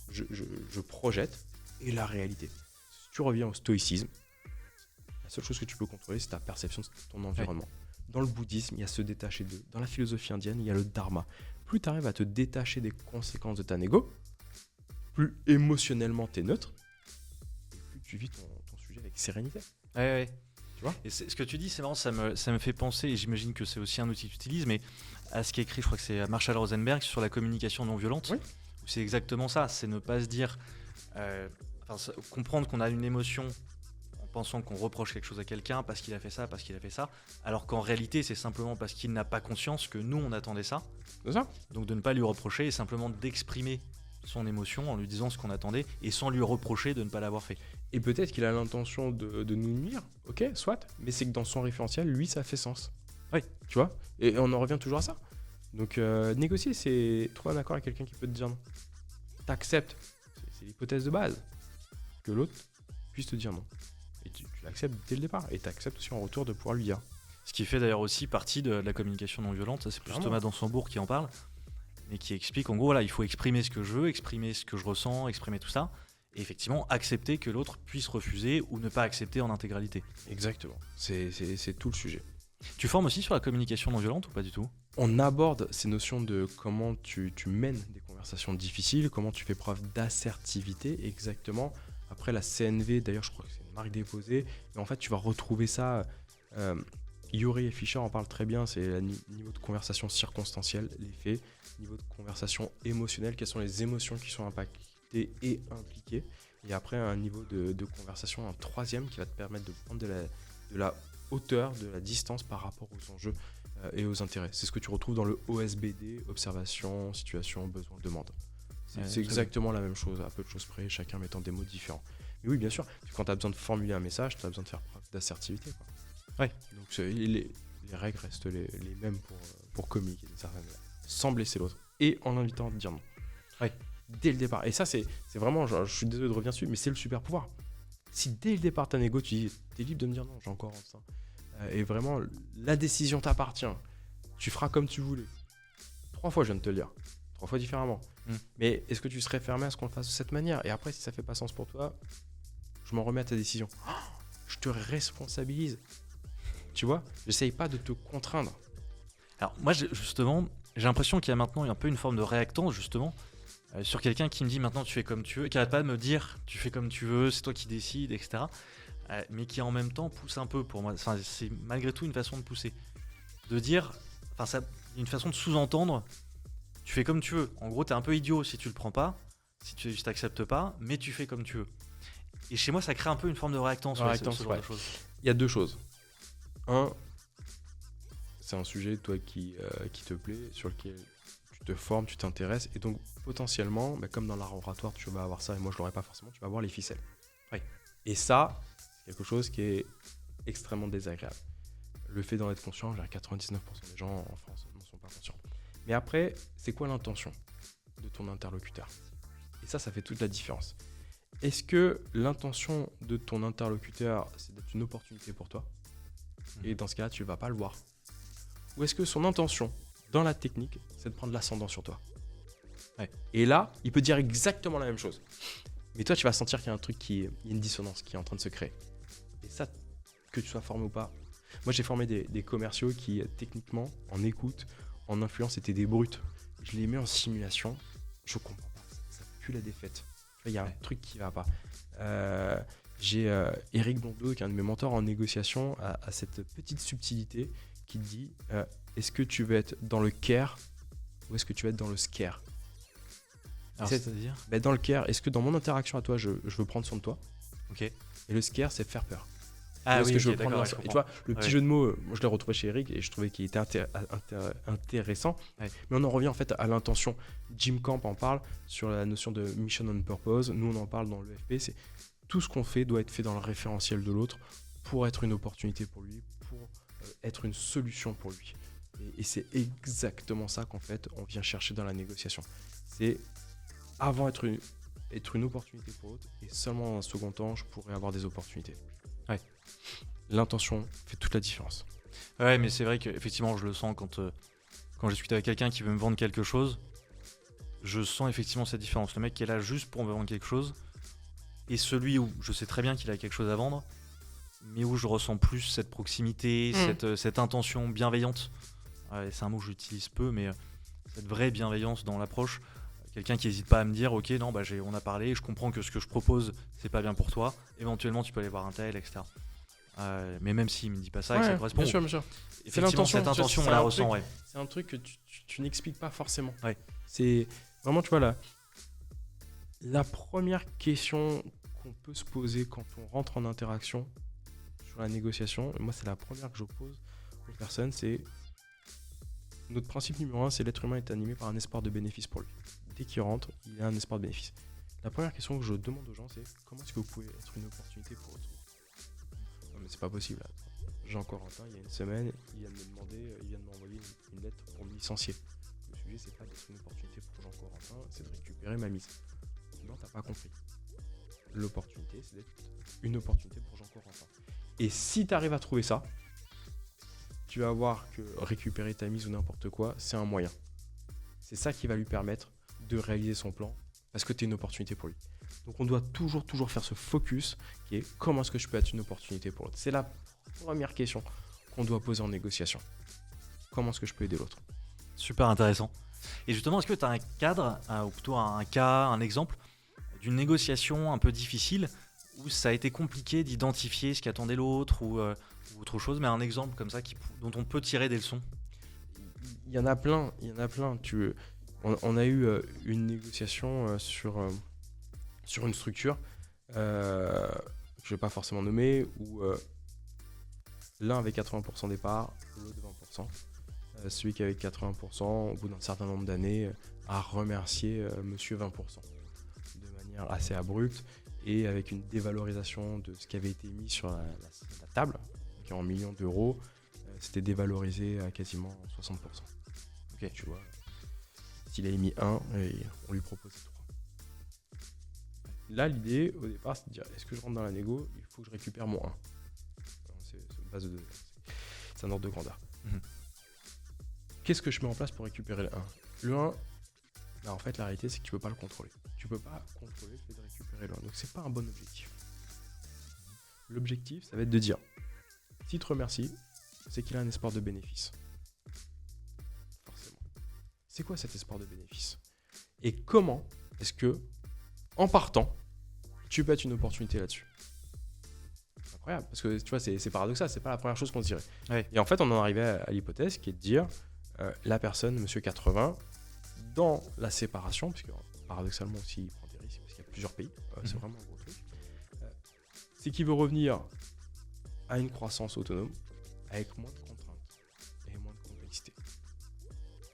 [SPEAKER 1] je projette et la réalité. Si tu reviens au stoïcisme, la seule chose que tu peux contrôler, c'est ta perception de ton environnement. Ouais. Dans le bouddhisme, il y a se détacher d'eux. Dans la philosophie indienne, il y a le dharma. Plus tu arrives à te détacher des conséquences de ta négo, plus émotionnellement tu es neutre, et plus tu vis ton sujet avec sérénité.
[SPEAKER 2] Ouais.
[SPEAKER 1] Tu vois?
[SPEAKER 2] Et ce que tu dis, c'est marrant, ça me fait penser, et j'imagine que c'est aussi un outil que tu utilises, mais à ce qui est écrit, je crois que c'est Marshall Rosenberg, sur la communication non violente. Oui. Où c'est exactement ça, c'est ne pas se dire, comprendre qu'on a une émotion en pensant qu'on reproche quelque chose à quelqu'un parce qu'il a fait ça, alors qu'en réalité, c'est simplement parce qu'il n'a pas conscience que nous, on attendait ça.
[SPEAKER 1] C'est ça.
[SPEAKER 2] Donc de ne pas lui reprocher et simplement d'exprimer son émotion en lui disant ce qu'on attendait et sans lui reprocher de ne pas l'avoir fait.
[SPEAKER 1] Et peut-être qu'il a l'intention de nous nuire, ok, soit, mais c'est que dans son référentiel, lui, ça fait sens.
[SPEAKER 2] Oui.
[SPEAKER 1] Tu vois? Et on en revient toujours à ça. Donc négocier, c'est trouver un accord avec quelqu'un qui peut te dire non. T'acceptes, c'est l'hypothèse de base, que l'autre puisse te dire non. Et tu l'acceptes dès le départ, et t'acceptes aussi en retour de pouvoir lui dire.
[SPEAKER 2] Ce qui fait d'ailleurs aussi partie de la communication non violente, ça c'est plus Thomas Dansembourg qui en parle, mais qui explique en gros, voilà, il faut exprimer ce que je veux, exprimer ce que je ressens, exprimer tout ça, et effectivement accepter que l'autre puisse refuser ou ne pas accepter en intégralité.
[SPEAKER 1] Exactement, c'est tout le sujet.
[SPEAKER 2] Tu formes aussi sur la communication non violente ou pas du tout ?
[SPEAKER 1] On aborde ces notions de comment tu mènes des conversations difficiles, comment tu fais preuve d'assertivité exactement. Après la CNV, d'ailleurs je crois que c'est une marque déposée, mais en fait tu vas retrouver ça, Ury et Fischer en parlent très bien, c'est le niveau de conversation circonstancielle, les faits, niveau de conversation émotionnelle, quelles sont les émotions qui sont impactées et impliquées, et après un niveau de conversation, un troisième qui va te permettre de prendre de la hauteur, de la distance par rapport aux enjeux et aux intérêts. C'est ce que tu retrouves dans le OSBD, observation, situation, besoin, demande. C'est exactement la même chose, à peu de choses près, chacun mettant des mots différents. Mais oui, bien sûr, quand tu as besoin de formuler un message, tu as besoin de faire preuve d'assertivité, quoi.
[SPEAKER 2] Ouais.
[SPEAKER 1] Donc les règles restent les mêmes pour communiquer d'une certaine manière, sans blesser l'autre et en l'invitant à te dire non.
[SPEAKER 2] Ouais.
[SPEAKER 1] Dès le départ. Et ça, c'est vraiment, je suis désolé de revenir dessus, mais c'est le super pouvoir. Si dès le départ, t'as un ego, tu dis, t'es libre de me dire non, j'ai encore ça. Et vraiment, la décision t'appartient. Tu feras comme tu voulais. 3 fois, je viens de te le dire. 3 fois différemment. Mais est-ce que tu serais fermé à ce qu'on le fasse de cette manière ? Et après, si ça fait pas sens pour toi, je m'en remets à ta décision. Je te responsabilise. Tu vois ? J'essaye pas de te contraindre.
[SPEAKER 2] Alors moi, justement, j'ai l'impression qu'il y a maintenant un peu une forme de réactance, justement, sur quelqu'un qui me dit maintenant tu fais comme tu veux, qui arrête pas de me dire tu fais comme tu veux, c'est toi qui décides, etc. Mais qui en même temps pousse un peu pour moi. Enfin, c'est malgré tout une façon de pousser. De dire, enfin, ça, une façon de sous-entendre tu fais comme tu veux. En gros, t'es un peu idiot si tu le prends pas, si tu t'acceptes pas, mais tu fais comme tu veux. Et chez moi, ça crée un peu une forme de réactance. Ce genre de choses.
[SPEAKER 1] Il y a 2 choses. Un, c'est un sujet, toi, qui te plaît, sur lequel tu te formes, tu t'intéresses, et donc potentiellement, comme dans l'art oratoire, tu vas avoir ça, et moi je l'aurais pas forcément, tu vas avoir les ficelles.
[SPEAKER 2] Oui.
[SPEAKER 1] Et ça, c'est quelque chose qui est extrêmement désagréable. Le fait d'en être conscient, 99% des gens en France n'en sont pas conscients. Mais après, c'est quoi l'intention de ton interlocuteur ? Et ça fait toute la différence. Est-ce que l'intention de ton interlocuteur, c'est d'être une opportunité pour toi ? Et dans ce cas-là, tu ne vas pas le voir. Ou est-ce que son intention, dans la technique, c'est de prendre l'ascendant sur toi ?
[SPEAKER 2] Ouais.
[SPEAKER 1] Et là, il peut dire exactement la même chose. Mais toi, tu vas sentir qu'il y a un truc il y a une dissonance qui est en train de se créer. Et ça, que tu sois formé ou pas. Moi, j'ai formé des commerciaux qui, techniquement, en écoute, en influence, étaient des brutes. Je les mets en simulation, je comprends pas. Ça pue la défaite. Il y a un truc qui va pas. J'ai Eric Blondeau, qui est un de mes mentors en négociation, à cette petite subtilité qui te dit est-ce que tu veux être dans le care ou est-ce que tu veux être dans le scare ?
[SPEAKER 2] Alors, c'est-à-dire
[SPEAKER 1] dans le care, est-ce que dans mon interaction à toi, je veux prendre soin de toi ?
[SPEAKER 2] Ok.
[SPEAKER 1] Et le scare, c'est faire peur.
[SPEAKER 2] Ah oui,
[SPEAKER 1] que je veux
[SPEAKER 2] d'accord,
[SPEAKER 1] prendre et tu vois, le petit jeu de mots, moi je l'ai retrouvé chez Eric et je trouvais qu'il était intéressant.
[SPEAKER 2] Ouais.
[SPEAKER 1] Mais on en revient en fait à l'intention. Jim Camp en parle sur la notion de mission on purpose. Nous, on en parle dans l'EFP. C'est tout ce qu'on fait doit être fait dans le référentiel de l'autre pour être une opportunité pour lui, pour être une solution pour lui. Et c'est exactement ça qu'en fait on vient chercher dans la négociation. C'est avant être une opportunité pour l'autre et seulement dans un second temps, je pourrais avoir des opportunités.
[SPEAKER 2] Ouais.
[SPEAKER 1] L'intention fait toute la différence.
[SPEAKER 2] Ouais, mais c'est vrai qu'effectivement, je le sens quand je discute avec quelqu'un qui veut me vendre quelque chose. Je sens effectivement cette différence. Le mec qui est là juste pour me vendre quelque chose et celui où je sais très bien qu'il a quelque chose à vendre, mais où je ressens plus cette proximité, cette intention bienveillante. Ouais, c'est un mot que j'utilise peu, mais cette vraie bienveillance dans l'approche. Quelqu'un qui n'hésite pas à me dire ok, non, on a parlé, je comprends que ce que je propose, c'est pas bien pour toi. Éventuellement, tu peux aller voir un tel, etc. Mais même s'il me dit pas ça, et que ça correspond.
[SPEAKER 1] Bien sûr.
[SPEAKER 2] C'est l'intention, cette intention, on la ressent, ouais.
[SPEAKER 1] C'est un truc que tu n'expliques pas forcément.
[SPEAKER 2] Ouais.
[SPEAKER 1] C'est vraiment, tu vois, la première question qu'on peut se poser quand on rentre en interaction sur la négociation, et moi c'est la première que je pose aux personnes, c'est notre principe numéro 1, c'est l'être humain est animé par un espoir de bénéfice pour lui. Dès qu'il rentre, il a un espoir de bénéfice. La première question que je demande aux gens, c'est comment est-ce que vous pouvez être une opportunité pour autrui ? Non mais c'est pas possible. Jean-Corentin, il y a une semaine, il vient de m'envoyer une lettre pour me licencier. Le sujet, c'est pas d'être une opportunité pour Jean-Corentin, c'est de récupérer ma mise. Non, t'as pas compris. L'opportunité, c'est d'être une opportunité pour Jean-Corentin. Et si t'arrives à trouver ça, tu vas voir que récupérer ta mise ou n'importe quoi, c'est un moyen. C'est ça qui va lui permettre de réaliser son plan parce que tu es une opportunité pour lui. Donc on doit toujours faire ce focus qui est comment est-ce que je peux être une opportunité pour l'autre. C'est la première question qu'on doit poser en négociation. Comment est-ce que je peux aider l'autre?
[SPEAKER 2] Super intéressant. Et justement, est-ce que tu as un cadre, ou plutôt un cas, un exemple d'une négociation un peu difficile où ça a été compliqué d'identifier ce qu'attendait l'autre ou autre chose, mais un exemple comme ça dont on peut tirer des leçons?
[SPEAKER 1] Il y en a plein. On a eu une négociation sur une structure que je ne vais pas forcément nommer, où l'un avait 80% des parts, l'autre 20%. Celui qui avait 80%, au bout d'un certain nombre d'années, a remercié monsieur 20%. De manière assez abrupte et avec une dévalorisation de ce qui avait été mis sur la table, qui est en millions d'euros, c'était dévalorisé à quasiment 60%. Ok, tu vois, s'il avait mis 1, on lui proposait 3. Là, l'idée au départ, c'est de dire, est-ce que je rentre dans la négo? Il faut que je récupère mon 1. C'est une base de données. C'est un ordre de grandeur. Qu'est-ce que je mets en place pour récupérer le 1? Le 1, bah en fait, la réalité, c'est que tu peux pas le contrôler. Tu peux pas contrôler le fait de récupérer le 1. Donc, c'est pas un bon objectif. L'objectif, ça va être de dire, s'il te remercie, c'est qu'il a un espoir de bénéfice. Forcément. C'est quoi cet espoir de bénéfice? Et comment est-ce que, en partant, tu peux être une opportunité là-dessus? C'est incroyable, parce que tu vois, c'est paradoxal, c'est pas la première chose qu'on se dirait.
[SPEAKER 2] Ouais.
[SPEAKER 1] Et en fait, on en arrivait à l'hypothèse qui est de dire, la personne, monsieur 80, dans la séparation, puisque paradoxalement aussi il prend des risques parce qu'il y a plusieurs pays, c'est vraiment un gros truc, c'est qu'il veut revenir à une croissance autonome avec moins de contraintes et moins de complexité.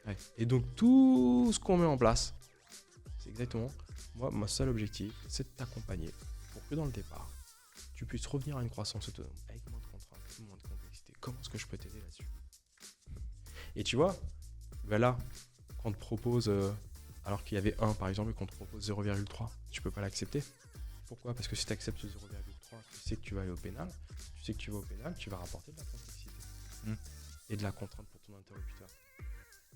[SPEAKER 1] Ouais. Et donc tout ce qu'on met en place, c'est exactement, mon seul objectif, c'est de t'accompagner pour que dans le départ, tu puisses revenir à une croissance autonome avec moins de contraintes, moins de complexité. Comment est-ce que je peux t'aider là-dessus? Et tu vois, ben là, quand on te propose, alors qu'il y avait 1 par exemple, et qu'on te propose 0,3, tu peux pas l'accepter. Pourquoi? Parce que si tu acceptes 0,3, tu sais que tu vas aller au pénal. Tu sais que tu vas au pénal, tu vas rapporter de la complexité et de la contrainte pour ton interlocuteur.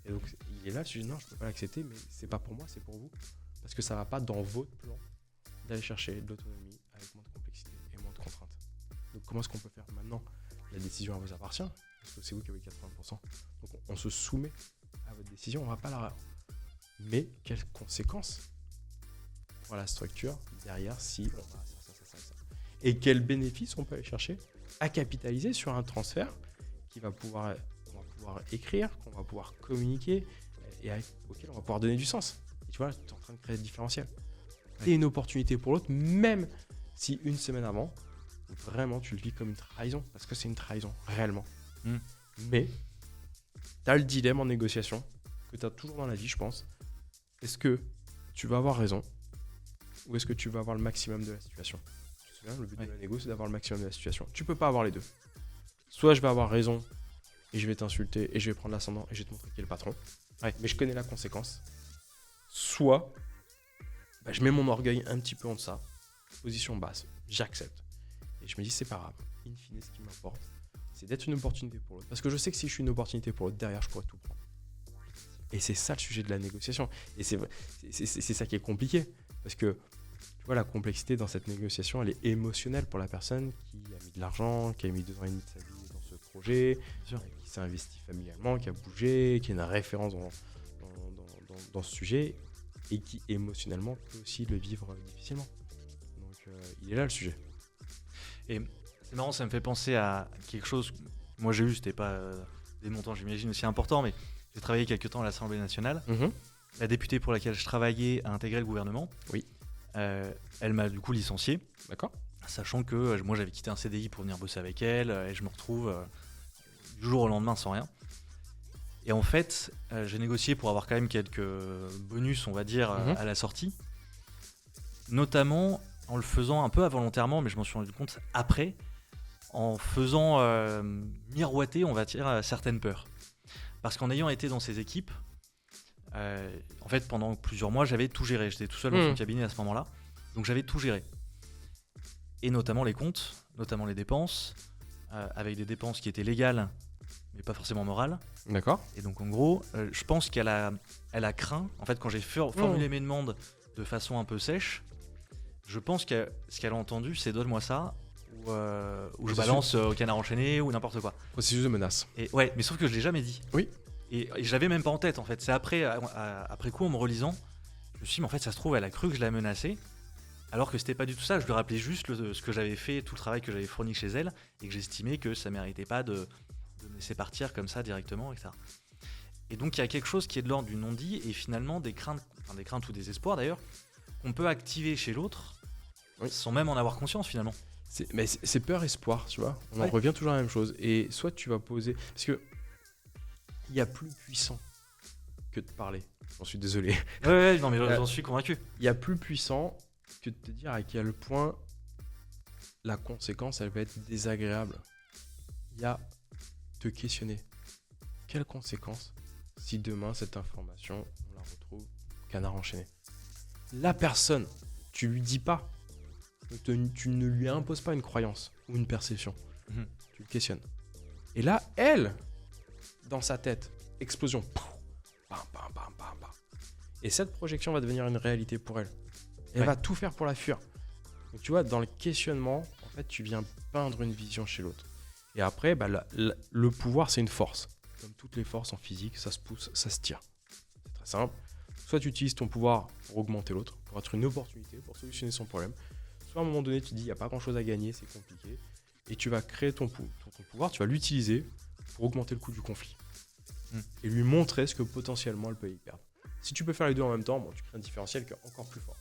[SPEAKER 1] Et donc, il est là, tu dis non, je peux pas l'accepter, mais c'est pas pour moi, c'est pour vous. Parce que ça va pas dans votre plan d'aller chercher de l'autonomie avec moins de complexité et moins de contraintes. Donc, comment est-ce qu'on peut faire maintenant? La décision elle vous appartient, parce que c'est vous qui avez 80%. Donc, on se soumet à votre décision, on va pas la... Mais quelles conséquences pour la structure derrière si on va ça. Et quels bénéfices on peut aller chercher à capitaliser sur un transfert qu'on va pouvoir écrire, qu'on va pouvoir communiquer et auquel on va pouvoir donner du sens. Et tu vois, tu es en train de créer ce différentiel. Et une opportunité pour l'autre, même si une semaine avant, vraiment tu le vis comme une trahison, parce que c'est une trahison, réellement. Mais tu as le dilemme en négociation que tu as toujours dans la vie, je pense. Est-ce que tu vas avoir raison ou est-ce que tu vas avoir le maximum de la situation? Tu te souviens, le but de la négo, c'est d'avoir le maximum de la situation. Tu peux pas avoir les deux. Soit je vais avoir raison et je vais t'insulter et je vais prendre l'ascendant et je vais te montrer qui est le patron. Mais je connais la conséquence. Soit je mets mon orgueil un petit peu en deçà, position basse, j'accepte. Et je me dis, c'est pas grave. In fine, ce qui m'importe, c'est d'être une opportunité pour l'autre. Parce que je sais que si je suis une opportunité pour l'autre, derrière, je pourrais tout prendre. Et c'est ça le sujet de la négociation. Et c'est ça qui est compliqué. Parce que, tu vois, la complexité dans cette négociation, elle est émotionnelle pour la personne qui a mis de l'argent, qui a mis 2 ans et demi de sa vie dans ce projet, qui s'est investi familialement, qui a bougé, qui a une référence dans ce sujet et qui émotionnellement peut aussi le vivre difficilement. Donc, il est là le sujet.
[SPEAKER 2] Et c'est marrant, ça me fait penser à quelque chose que moi j'ai eu, c'était pas des montants j'imagine aussi importants, mais j'ai travaillé quelques temps à l'Assemblée nationale. La députée pour laquelle je travaillais a intégré le gouvernement.
[SPEAKER 1] Oui.
[SPEAKER 2] Elle m'a du coup licencié.
[SPEAKER 1] D'accord.
[SPEAKER 2] Sachant que moi j'avais quitté un CDI pour venir bosser avec elle et je me retrouve du jour au lendemain sans rien. Et en fait, j'ai négocié pour avoir quand même quelques bonus, on va dire, à la sortie. Notamment en le faisant un peu involontairement, mais je m'en suis rendu compte après, en faisant miroiter, on va dire, certaines peurs. Parce qu'en ayant été dans ces équipes, en fait, pendant plusieurs mois, j'avais tout géré. J'étais tout seul dans son cabinet à ce moment-là. Donc j'avais tout géré. Et notamment les comptes, notamment les dépenses, avec des dépenses qui étaient légales, mais pas forcément morales.
[SPEAKER 1] D'accord.
[SPEAKER 2] Et donc en gros, je pense qu'elle a craint, en fait, quand j'ai formulé mes demandes de façon un peu sèche, Je pense que ce qu'elle a entendu, c'est donne-moi ça, ou je
[SPEAKER 1] C'est
[SPEAKER 2] balance au canard enchaîné, ou n'importe quoi.
[SPEAKER 1] Processus de menace.
[SPEAKER 2] Et ouais, mais sauf que je l'ai jamais dit.
[SPEAKER 1] Oui.
[SPEAKER 2] Et je l'avais même pas en tête en fait. C'est après, après coup, en me relisant, je me suis dit, mais en fait, ça se trouve, elle a cru que je la menaçais, alors que c'était pas du tout ça. Je lui rappelais juste ce que j'avais fait, tout le travail que j'avais fourni chez elle, et que j'estimais que ça méritait pas de me laisser partir comme ça directement, etc. Et donc, il y a quelque chose qui est de l'ordre du non-dit, et finalement, des craintes ou des espoirs d'ailleurs, qu'on peut activer chez l'autre, sans même en avoir conscience finalement.
[SPEAKER 1] Mais c'est peur-espoir, tu vois. On en
[SPEAKER 2] Ouais.
[SPEAKER 1] revient toujours à la même chose. Et soit tu vas poser... Parce que il y a plus puissant que de parler. J'en suis désolé.
[SPEAKER 2] Ouais, non mais j'en suis convaincu.
[SPEAKER 1] Il y a plus puissant que de te dire à quel point la conséquence, elle va être désagréable. Il y a te questionner. Quelles conséquences si demain, cette information, on la retrouve canard enchaîné? La personne, tu lui dis pas. Tu ne lui imposes pas une croyance ou une perception.
[SPEAKER 2] Mhm.
[SPEAKER 1] Tu le questionnes. Et là, elle, dans sa tête, explosion. Pouf, bam, bam, bam, bam, bam. Et cette projection va devenir une réalité pour elle. Elle
[SPEAKER 2] Ouais.
[SPEAKER 1] va tout faire pour la fuir. Donc tu vois, dans le questionnement, en fait, tu viens peindre une vision chez l'autre. Et après, bah, le pouvoir, c'est une force. Comme toutes les forces en physique, ça se pousse, ça se tire. C'est très simple. Soit tu utilises ton pouvoir pour augmenter l'autre, pour être une opportunité, pour solutionner son problème. Soit à un moment donné, tu te dis, il n'y a pas grand-chose à gagner, c'est compliqué. Et tu vas créer ton pouvoir, tu vas l'utiliser pour augmenter le coût du conflit. Et lui montrer ce que potentiellement elle peut y perdre. Si tu peux faire les deux en même temps, bon, tu crées un différentiel qui est encore plus fort.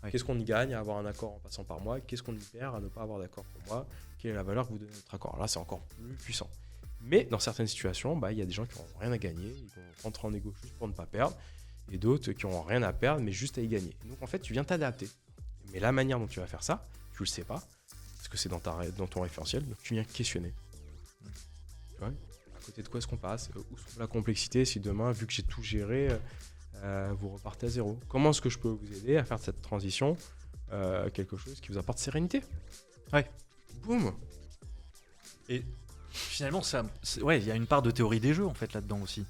[SPEAKER 2] Ouais.
[SPEAKER 1] Qu'est-ce qu'on y gagne à avoir un accord en passant par moi? Qu'est-ce qu'on y perd à ne pas avoir d'accord pour moi? Quelle est la valeur que vous donnez à notre accord? Là, c'est encore plus puissant. Mais dans certaines situations, bah, y a des gens qui n'ont rien à gagner, ils vont rentrer en égo juste pour ne pas perdre, et d'autres qui n'ont rien à perdre, mais juste à y gagner. Donc en fait, tu viens t'adapter. Mais la manière dont tu vas faire ça, tu le sais pas, parce que c'est dans ton référentiel, donc tu viens questionner. Tu vois, à côté de quoi est-ce qu'on passe? Où se trouve la complexité si demain, vu que j'ai tout géré, vous repartez à zéro? Comment est-ce que je peux vous aider à faire de cette transition quelque chose qui vous apporte sérénité?
[SPEAKER 2] Ouais.
[SPEAKER 1] Boum.
[SPEAKER 2] Et finalement, ouais, il y a une part de théorie des jeux en fait là-dedans aussi.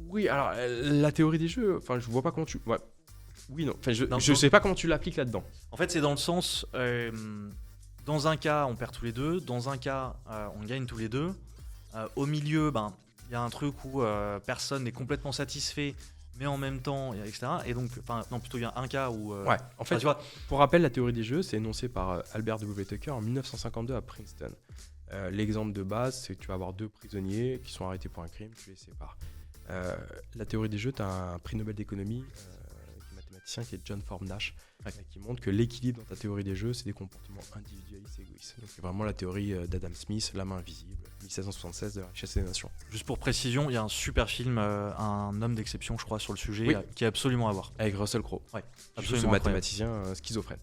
[SPEAKER 1] Oui, alors la théorie des jeux, enfin, je vois pas comment tu. Ouais. Oui, non. Enfin,
[SPEAKER 2] Non,
[SPEAKER 1] je sais pas comment tu l'appliques là-dedans.
[SPEAKER 2] En fait, c'est dans le sens, dans un cas, on perd tous les deux, dans un cas, on gagne tous les deux. Au milieu, ben, il y a un truc où personne n'est complètement satisfait, mais en même temps, etc. Et donc, enfin, non, plutôt il y a un cas où.
[SPEAKER 1] Ouais. En fait,
[SPEAKER 2] tu vois,
[SPEAKER 1] pour rappel, la théorie des jeux, c'est énoncé par Albert W. Tucker en 1952 à Princeton. L'exemple de base, c'est que tu vas avoir deux prisonniers qui sont arrêtés pour un crime, tu les sépares. La théorie des jeux, tu as un prix Nobel d'économie, mathématicien qui est John Forbes Nash, qui montre que l'équilibre dans ta théorie des jeux, c'est des comportements individualistes et égoïstes. Donc c'est vraiment la théorie d'Adam Smith, La main invisible, 1776 de la richesse des nations.
[SPEAKER 2] juste pour précision, il y a un super film, Un homme d'exception, je crois, sur le sujet,
[SPEAKER 1] Oui.
[SPEAKER 2] qui est absolument à voir.
[SPEAKER 1] Avec Russell Crowe.
[SPEAKER 2] Ouais,
[SPEAKER 1] Ce
[SPEAKER 2] absolument.
[SPEAKER 1] mathématicien schizophrène.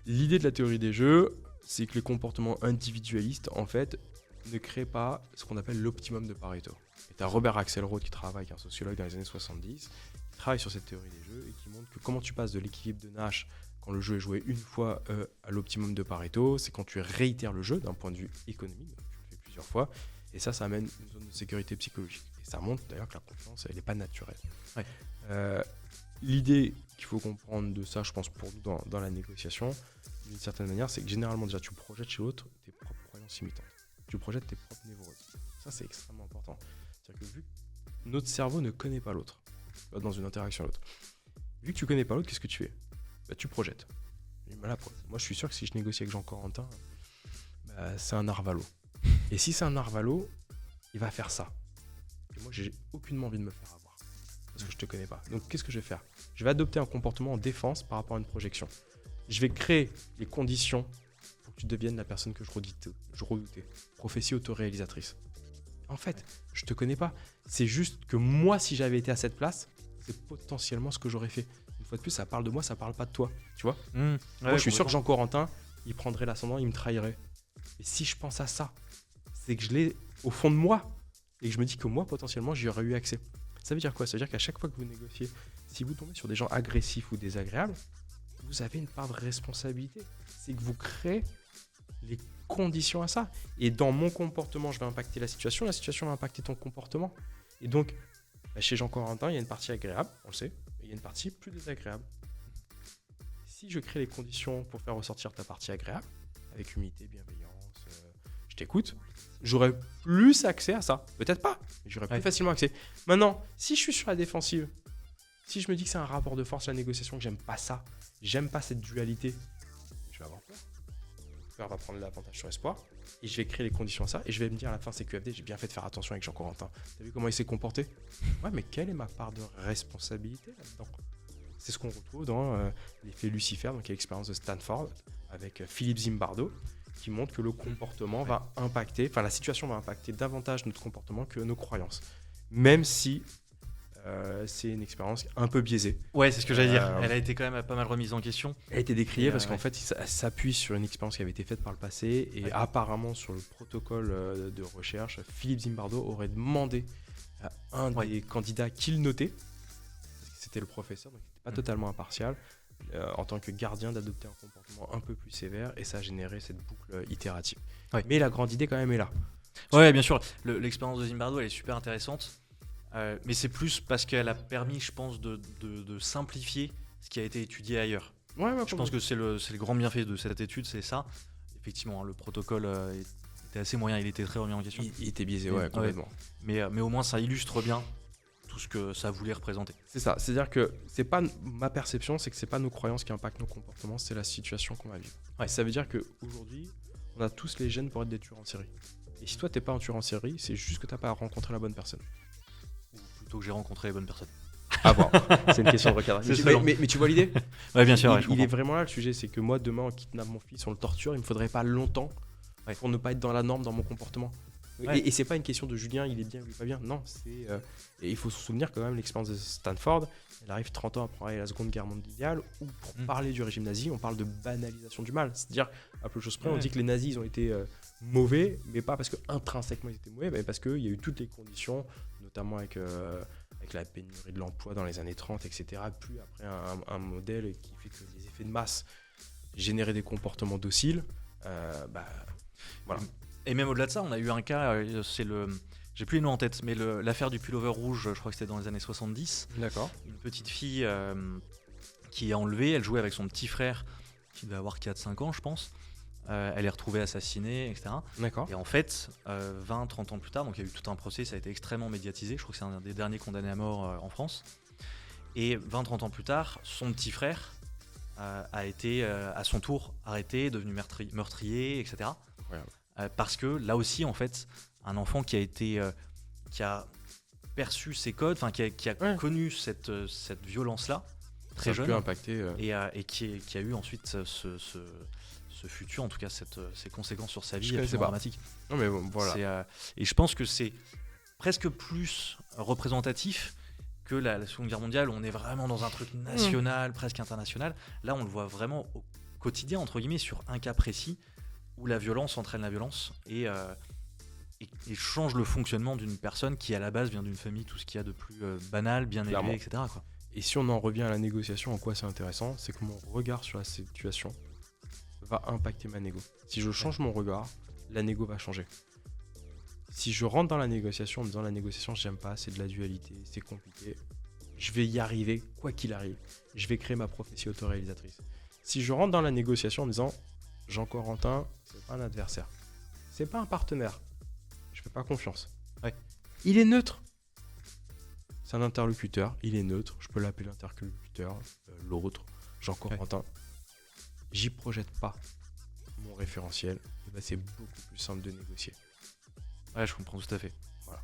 [SPEAKER 1] L'idée de la théorie des jeux, c'est que les comportements individualistes, en fait, ne créent pas ce qu'on appelle l'optimum de Pareto. Et tu as Robert Axelrod qui travaille, qui est un sociologue dans les années 70, qui travaille sur cette théorie des jeux et qui montre que comment tu passes de l'équilibre de Nash quand le jeu est joué une fois à l'optimum de Pareto, c'est quand tu réitères le jeu d'un point de vue économique, donc tu le fais plusieurs fois, et ça amène une zone de sécurité psychologique. Et ça montre d'ailleurs que la confiance, elle n'est pas naturelle.
[SPEAKER 2] Ouais.
[SPEAKER 1] L'idée qu'il faut comprendre de ça, je pense, pour nous dans la négociation, d'une certaine manière, c'est que généralement, déjà, tu projettes chez l'autre tes propres croyances imitantes. Tu projettes tes propres névroses. Ça, c'est extrêmement important. C'est-à-dire que vu que notre cerveau ne connaît pas l'autre, dans une interaction à l'autre, vu que tu connais pas l'autre, qu'est-ce que tu fais? Bah, tu projettes. Et bah, là, moi, je suis sûr que si je négocie avec Jean Corentin, bah, c'est un narvalo. Et si c'est un narvalo, il va faire ça. Et moi, j'ai aucunement envie de me faire avoir. Parce que je te connais pas. Donc, qu'est-ce que je vais faire? Je vais adopter un comportement en défense par rapport à une projection. Je vais créer les conditions pour que tu deviennes la personne que je redoutais. Prophétie autoréalisatrice. En fait, je te connais pas. C'est juste que moi, si j'avais été à cette place, c'est potentiellement ce que j'aurais fait. Une fois de plus, ça parle de moi, ça parle pas de toi. Tu vois? Moi, je suis sûr que Jean Corentin, il prendrait l'ascendant, il me trahirait. Et si je pense à ça, c'est que je l'ai au fond de moi et que je me dis que moi, potentiellement, j'y aurais eu accès. Ça veut dire quoi? Ça veut dire qu'à chaque fois que vous négociez, si vous tombez sur des gens agressifs ou désagréables, vous avez une part de responsabilité. C'est que vous créez les conditions à ça. Et dans mon comportement, je vais impacter la situation va impacter ton comportement. Et donc, chez Jean Corentin, il y a une partie agréable, on le sait, et il y a une partie plus désagréable. si je crée les conditions pour faire ressortir ta partie agréable, avec humilité, bienveillance, je t'écoute, j'aurai plus accès à ça. Peut-être pas, mais j'aurai plus facilement accès. Maintenant, si je suis sur la défensive, si je me dis que c'est un rapport de force, la négociation, que j'aime pas ça, j'aime pas cette dualité, je vais avoir peur. Peur va prendre l'avantage sur espoir, et je vais créer les conditions à ça, et je vais me dire à la fin, c'est QFD, j'ai bien fait de faire attention avec Jean-Corentin. T'as vu comment il s'est comporté? Ouais, mais quelle est ma part de responsabilité là-dedans? C'est ce qu'on retrouve dans l'effet Lucifer, donc l'expérience de Stanford, avec Philippe Zimbardo, qui montre que le comportement va impacter, enfin la situation va impacter davantage notre comportement que nos croyances. Même si c'est une expérience un peu biaisée.
[SPEAKER 2] Ouais, c'est ce que j'allais dire. Elle a été quand même pas mal remise en question.
[SPEAKER 1] Elle a été décriée parce qu'en fait, elle s'appuie sur une expérience qui avait été faite par le passé et apparemment sur le protocole de recherche, Philippe Zimbardo aurait demandé à un des candidats qu'il notait, parce que c'était le professeur, donc il n'était pas totalement impartial, en tant que gardien d'adopter un comportement un peu plus sévère, et ça a généré cette boucle itérative. Mais la grande idée quand même est là.
[SPEAKER 2] Ouais, bien sûr. L'expérience de Zimbardo, elle est super intéressante. Mais c'est plus parce qu'elle a permis, je pense, de simplifier ce qui a été étudié ailleurs. Je pense que c'est le grand bienfait de cette étude, c'est ça. Effectivement, le protocole était assez moyen, il était très remis en question.
[SPEAKER 1] Il était biaisé, complètement.
[SPEAKER 2] Mais au moins, ça illustre bien tout ce que ça voulait représenter.
[SPEAKER 1] C'est ça, c'est-à-dire que c'est pas ma perception, c'est que c'est pas nos croyances qui impactent nos comportements, c'est la situation qu'on va vivre. Ça veut dire qu'aujourd'hui, on a tous les gènes pour être des tueurs en série. Et si toi, t'es pas un tueur en série, c'est juste que t'as pas rencontré la bonne personne.
[SPEAKER 2] Que j'ai rencontré les bonnes personnes.
[SPEAKER 1] À voir. C'est une question de recadrage. Mais tu vois l'idée?
[SPEAKER 2] Ouais, bien sûr.
[SPEAKER 1] Il est vraiment là le sujet, c'est que moi demain on kidnappe mon fils, on le torture, il me faudrait pas longtemps pour ne pas être dans la norme dans mon comportement. Et c'est pas une question de Julien, il est bien ou il est pas bien. Non, et il faut se souvenir quand même l'expérience de Stanford, elle arrive 30 ans après la Seconde Guerre mondiale, où pour parler du régime nazi, on parle de banalisation du mal. C'est-à-dire, à peu de choses près, on dit que les nazis ils ont été mauvais, mais pas parce que intrinsèquement ils étaient mauvais, mais parce qu'il y a eu toutes les conditions, notamment avec la pénurie de l'emploi dans les années 30, etc. Puis après un modèle qui fait que les effets de masse généraient des comportements dociles. Voilà.
[SPEAKER 2] Et même au-delà de ça, on a eu un cas, j'ai plus les noms en tête, mais l'affaire du pullover rouge, je crois que c'était dans les années 70.
[SPEAKER 1] D'accord.
[SPEAKER 2] Une petite fille qui est enlevée, elle jouait avec son petit frère qui devait avoir 4-5 ans, je pense. Elle est retrouvée assassinée, etc.
[SPEAKER 1] D'accord.
[SPEAKER 2] Et en fait, 20-30 ans plus tard, donc il y a eu tout un procès, ça a été extrêmement médiatisé. Je crois que c'est un des derniers condamnés à mort en France. Et 20-30 ans plus tard, son petit frère a été à son tour arrêté, devenu meurtrier, etc.
[SPEAKER 1] Incroyable.
[SPEAKER 2] Parce que là aussi, en fait, un enfant qui a perçu ces codes, enfin qui a connu cette violence-là très jeune,
[SPEAKER 1] peut impacter,
[SPEAKER 2] et qui a eu ensuite ce futur, en tout cas ces conséquences sur sa vie
[SPEAKER 1] absolument
[SPEAKER 2] dramatiques.
[SPEAKER 1] Non mais bon, voilà.
[SPEAKER 2] Et je pense que c'est presque plus représentatif que la Seconde Guerre mondiale, où on est vraiment dans un truc national, presque international. Là, on le voit vraiment au quotidien, entre guillemets, sur un cas précis, où la violence entraîne la violence et change le fonctionnement d'une personne qui, à la base, vient d'une famille, tout ce qu'il y a de plus banal, bien élevé, etc. quoi.
[SPEAKER 1] Et si on en revient à la négociation, en quoi c'est intéressant, c'est que mon regard sur la situation va impacter ma négo. Si je change mon regard, la négo va changer. Si je rentre dans la négociation en me disant la négociation j'aime pas, c'est de la dualité, c'est compliqué, je vais y arriver quoi qu'il arrive. Je vais créer ma prophétie autoréalisatrice. Si je rentre dans la négociation en me disant Jean-Corentin, c'est pas un adversaire, c'est pas un partenaire, je fais pas confiance. Il est neutre. C'est un interlocuteur, il est neutre, je peux l'appeler l'interlocuteur, l'autre, Jean-Corentin. J'y projette pas mon référentiel, et c'est beaucoup plus simple de négocier.
[SPEAKER 2] Ouais, je comprends tout à fait.
[SPEAKER 1] Voilà.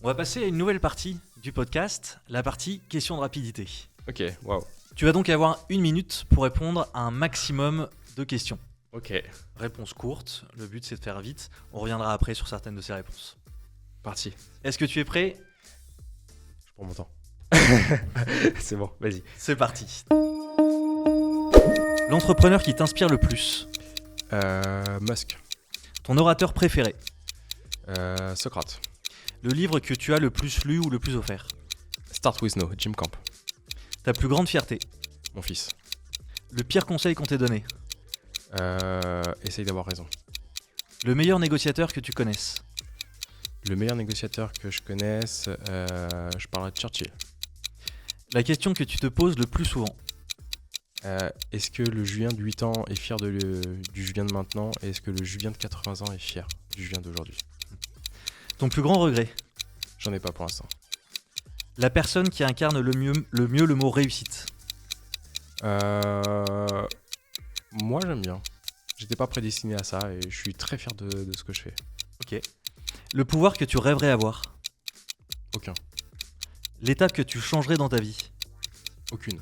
[SPEAKER 2] On va passer à une nouvelle partie du podcast, la partie question de rapidité.
[SPEAKER 1] Ok, waouh.
[SPEAKER 2] Tu vas donc avoir 1 minute pour répondre à un maximum de questions.
[SPEAKER 1] Ok.
[SPEAKER 2] Réponse courte, le but c'est de faire vite. On reviendra après sur certaines de ces réponses.
[SPEAKER 1] Parti.
[SPEAKER 2] Est-ce que tu es prêt ?
[SPEAKER 1] Je prends mon temps. C'est bon, vas-y.
[SPEAKER 2] C'est parti. L'entrepreneur qui t'inspire le plus ?
[SPEAKER 1] Musk.
[SPEAKER 2] Ton orateur préféré ?
[SPEAKER 1] Socrate.
[SPEAKER 2] Le livre que tu as le plus lu ou le plus offert ?
[SPEAKER 1] Start with No, Jim Camp.
[SPEAKER 2] Ta plus grande fierté ?
[SPEAKER 1] Mon fils.
[SPEAKER 2] Le pire conseil qu'on t'ait donné ?
[SPEAKER 1] Essaye d'avoir raison.
[SPEAKER 2] Le meilleur négociateur que tu connaisses ?
[SPEAKER 1] Le meilleur négociateur que je connaisse, je parlerai de Churchill.
[SPEAKER 2] La question que tu te poses le plus souvent ?
[SPEAKER 1] Est-ce que le Julien de 8 ans est fier du Julien de maintenant et est-ce que le Julien de 80 ans est fier du Julien d'aujourd'hui?
[SPEAKER 2] Ton plus grand regret?
[SPEAKER 1] J'en ai pas pour l'instant.
[SPEAKER 2] La personne qui incarne le mieux le mot réussite?
[SPEAKER 1] Moi, j'aime bien. J'étais pas prédestiné à ça et je suis très fier de ce que je fais.
[SPEAKER 2] Ok. Le pouvoir que tu rêverais avoir?
[SPEAKER 1] Aucun.
[SPEAKER 2] L'étape que tu changerais dans ta vie?
[SPEAKER 1] Aucune.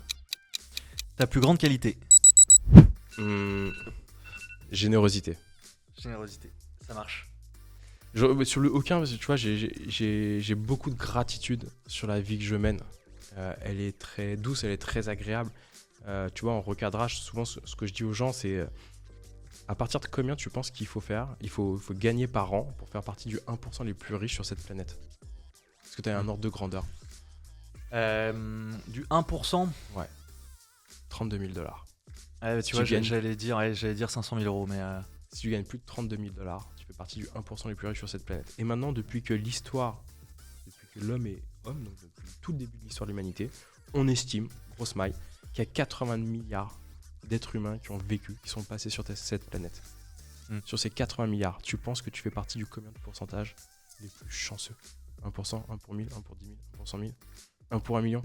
[SPEAKER 2] Ta plus grande qualité?
[SPEAKER 1] Générosité.
[SPEAKER 2] Générosité, ça marche.
[SPEAKER 1] Sur le aucun, parce que tu vois, j'ai beaucoup de gratitude sur la vie que je mène. Elle est très douce, elle est très agréable. Tu vois, en recadrage, souvent ce que je dis aux gens, c'est à partir de combien tu penses qu'il faut faire? Il faut gagner par an pour faire partie du 1% les plus riches sur cette planète. Est-ce que tu as un ordre de grandeur?
[SPEAKER 2] Du 1%?
[SPEAKER 1] Ouais. 32 000 $.
[SPEAKER 2] Tu vois, j'allais dire 500 000 euros, mais...
[SPEAKER 1] Si tu gagnes plus de 32 000 $, tu fais partie du 1% les plus riches sur cette planète. Et maintenant, depuis que l'homme est homme, donc depuis tout le début de l'histoire de l'humanité, on estime, grosse maille, qu'il y a 80 milliards d'êtres humains qui ont vécu, qui sont passés sur cette planète. Sur ces 80 milliards, tu penses que tu fais partie du combien de pourcentage les plus chanceux? 1%, 1 pour 1000, 1 pour 10 000, 1 pour 100 000, 1 pour 1 million?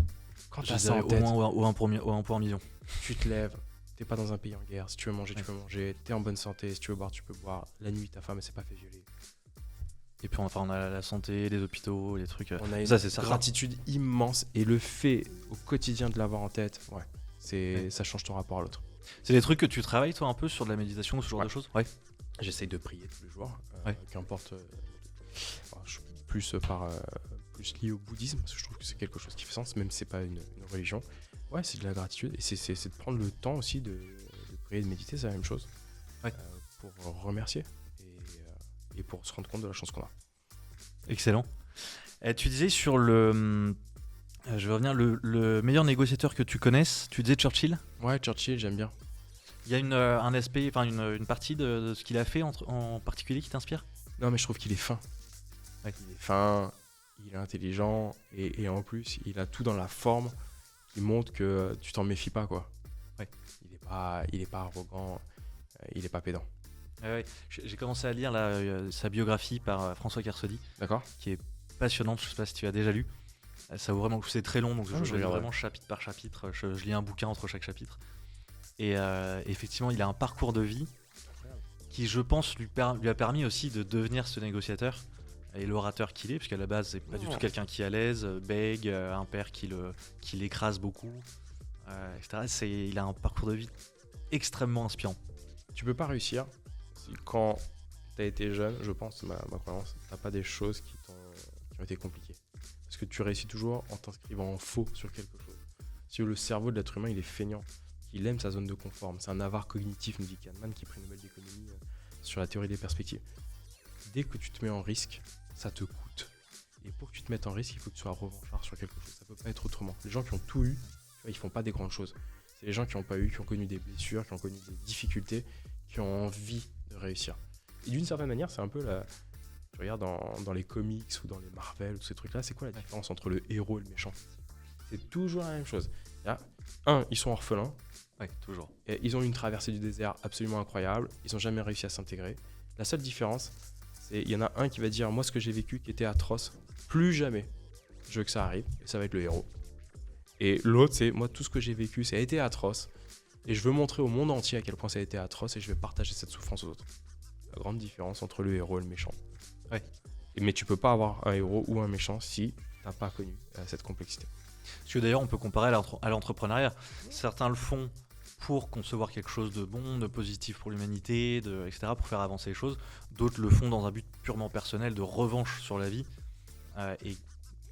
[SPEAKER 1] Quand tu as ça en tête,
[SPEAKER 2] au 1 pour 1 million.
[SPEAKER 1] Tu te lèves, t'es pas dans un pays en guerre, si tu veux manger, tu peux manger, t'es en bonne santé, si tu veux boire, tu peux boire. La nuit, ta femme, elle s'est pas fait violer.
[SPEAKER 2] Et puis enfin, on a la santé, les hôpitaux, les trucs.
[SPEAKER 1] On a une
[SPEAKER 2] ça, c'est
[SPEAKER 1] gratitude immense et le fait au quotidien de l'avoir en tête, ça change ton rapport à l'autre.
[SPEAKER 2] C'est des trucs que tu travailles toi un peu sur de la méditation, ce genre de choses? Ouais.
[SPEAKER 1] J'essaye de prier tous les jours, qu'importe. Je suis plus lié au bouddhisme parce que je trouve que c'est quelque chose qui fait sens, même si c'est pas une religion. Ouais, c'est de la gratitude et c'est de prendre le temps aussi de prier et de méditer, c'est la même chose. Pour remercier et pour se rendre compte de la chance qu'on a.
[SPEAKER 2] Excellent. Tu disais sur le je vais revenir, le meilleur négociateur que tu connaisses, tu disais Churchill?
[SPEAKER 1] Ouais, Churchill, j'aime bien.
[SPEAKER 2] Il y a un aspect, enfin une partie de ce qu'il a fait en particulier qui t'inspire?
[SPEAKER 1] Non, mais je trouve qu'il est fin. Il est fin, il est intelligent et en plus, il a tout dans la forme qui montre que tu t'en méfies pas, quoi. Il est pas arrogant, il est pas pédant.
[SPEAKER 2] J'ai commencé à lire sa biographie par François Kersaudy.
[SPEAKER 1] D'accord.
[SPEAKER 2] Qui est passionnante, je sais pas si tu as déjà lu. Ça vaut vraiment, c'est très long, donc je lis vraiment chapitre par chapitre. Je lis un bouquin entre chaque chapitre. Et effectivement, il a un parcours de vie qui, je pense, lui a permis aussi de devenir ce négociateur et l'orateur qu'il est, puisqu'à la base, c'est pas du tout quelqu'un qui est à l'aise, bègue, un père qui l'écrase beaucoup, etc. Il a un parcours de vie extrêmement inspirant.
[SPEAKER 1] Tu peux pas réussir si quand tu as été jeune, je pense, ma croyance, t'as pas des choses qui ont été compliquées. Parce que tu réussis toujours en t'inscrivant en faux sur quelque chose. Si le cerveau de l'être humain, il est feignant, il aime sa zone de confort. C'est un avare cognitif, nous dit Kahneman, qui prend une Nobel d'économie sur la théorie des perspectives. Dès que tu te mets en risque, ça te coûte. Et pour que tu te mettes en risque, il faut que tu sois revanchard sur quelque chose. Ça peut pas être autrement. Les gens qui ont tout eu, tu vois, ils font pas des grandes choses. C'est les gens qui n'ont pas eu, qui ont connu des blessures, qui ont connu des difficultés, qui ont envie de réussir. Et d'une certaine manière, c'est un peu tu regardes dans les comics ou dans les Marvel, ou tous ces trucs-là, c'est quoi la différence entre le héros et le méchant? C'est toujours la même chose. Ils sont orphelins.
[SPEAKER 2] Ouais, toujours. Et
[SPEAKER 1] ils ont eu une traversée du désert absolument incroyable. Ils n'ont jamais réussi à s'intégrer. La seule différence, c'est il y en a un qui va dire moi ce que j'ai vécu qui était atroce, plus jamais je veux que ça arrive, et ça va être le héros. Et l'autre, c'est moi tout ce que j'ai vécu, ça a été atroce, et je veux montrer au monde entier à quel point ça a été atroce, et je vais partager cette souffrance aux autres. La grande différence entre le héros et le méchant.
[SPEAKER 2] Ouais.
[SPEAKER 1] Mais tu peux pas avoir un héros ou un méchant si t'as pas connu cette complexité.
[SPEAKER 2] Parce que d'ailleurs, on peut comparer à l'entrepreneuriat. Certains le font pour concevoir quelque chose de bon, de positif pour l'humanité, etc., pour faire avancer les choses. D'autres le font dans un but purement personnel, de revanche sur la vie, et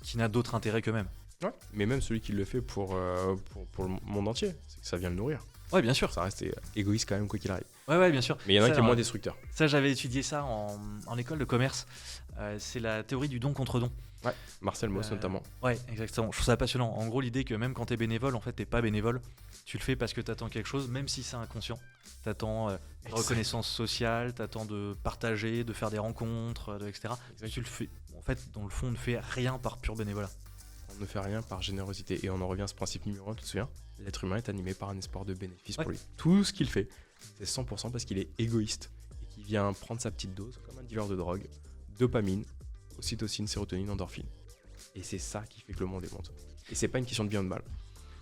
[SPEAKER 2] qui n'a d'autre intérêt qu'eux-mêmes.
[SPEAKER 1] Ouais, mais même celui qui le fait pour le monde entier, c'est que ça vient le nourrir.
[SPEAKER 2] Ouais, bien sûr.
[SPEAKER 1] Ça reste égoïste quand même, quoi qu'il arrive.
[SPEAKER 2] Ouais, bien sûr.
[SPEAKER 1] Mais il y en a un qui est moins destructeur.
[SPEAKER 2] Ça, j'avais étudié ça en école de commerce. C'est la théorie du don contre don.
[SPEAKER 1] Ouais, Marcel Mauss notamment.
[SPEAKER 2] Ouais, exactement. Je trouve ça passionnant. En gros, l'idée que même quand t'es bénévole, en fait, t'es pas bénévole. Tu le fais parce que t'attends quelque chose, même si c'est inconscient. T'attends une reconnaissance sociale, t'attends de partager, de faire des rencontres, etc. Tu le fais. En fait, dans le fond, on ne fait rien par pur bénévolat.
[SPEAKER 1] on ne fait rien par générosité. Et on en revient à ce principe numéro 1, tu te souviens ? L'être humain est animé par un espoir de bénéfice pour lui. Tout ce qu'il fait, c'est 100% parce qu'il est égoïste et qu'il vient prendre sa petite dose, comme un dealer de drogue, dopamine, ocytocine, sérotonine, endorphine. Et c'est ça qui fait que le monde est bon. Et c'est pas une question de bien ou de mal.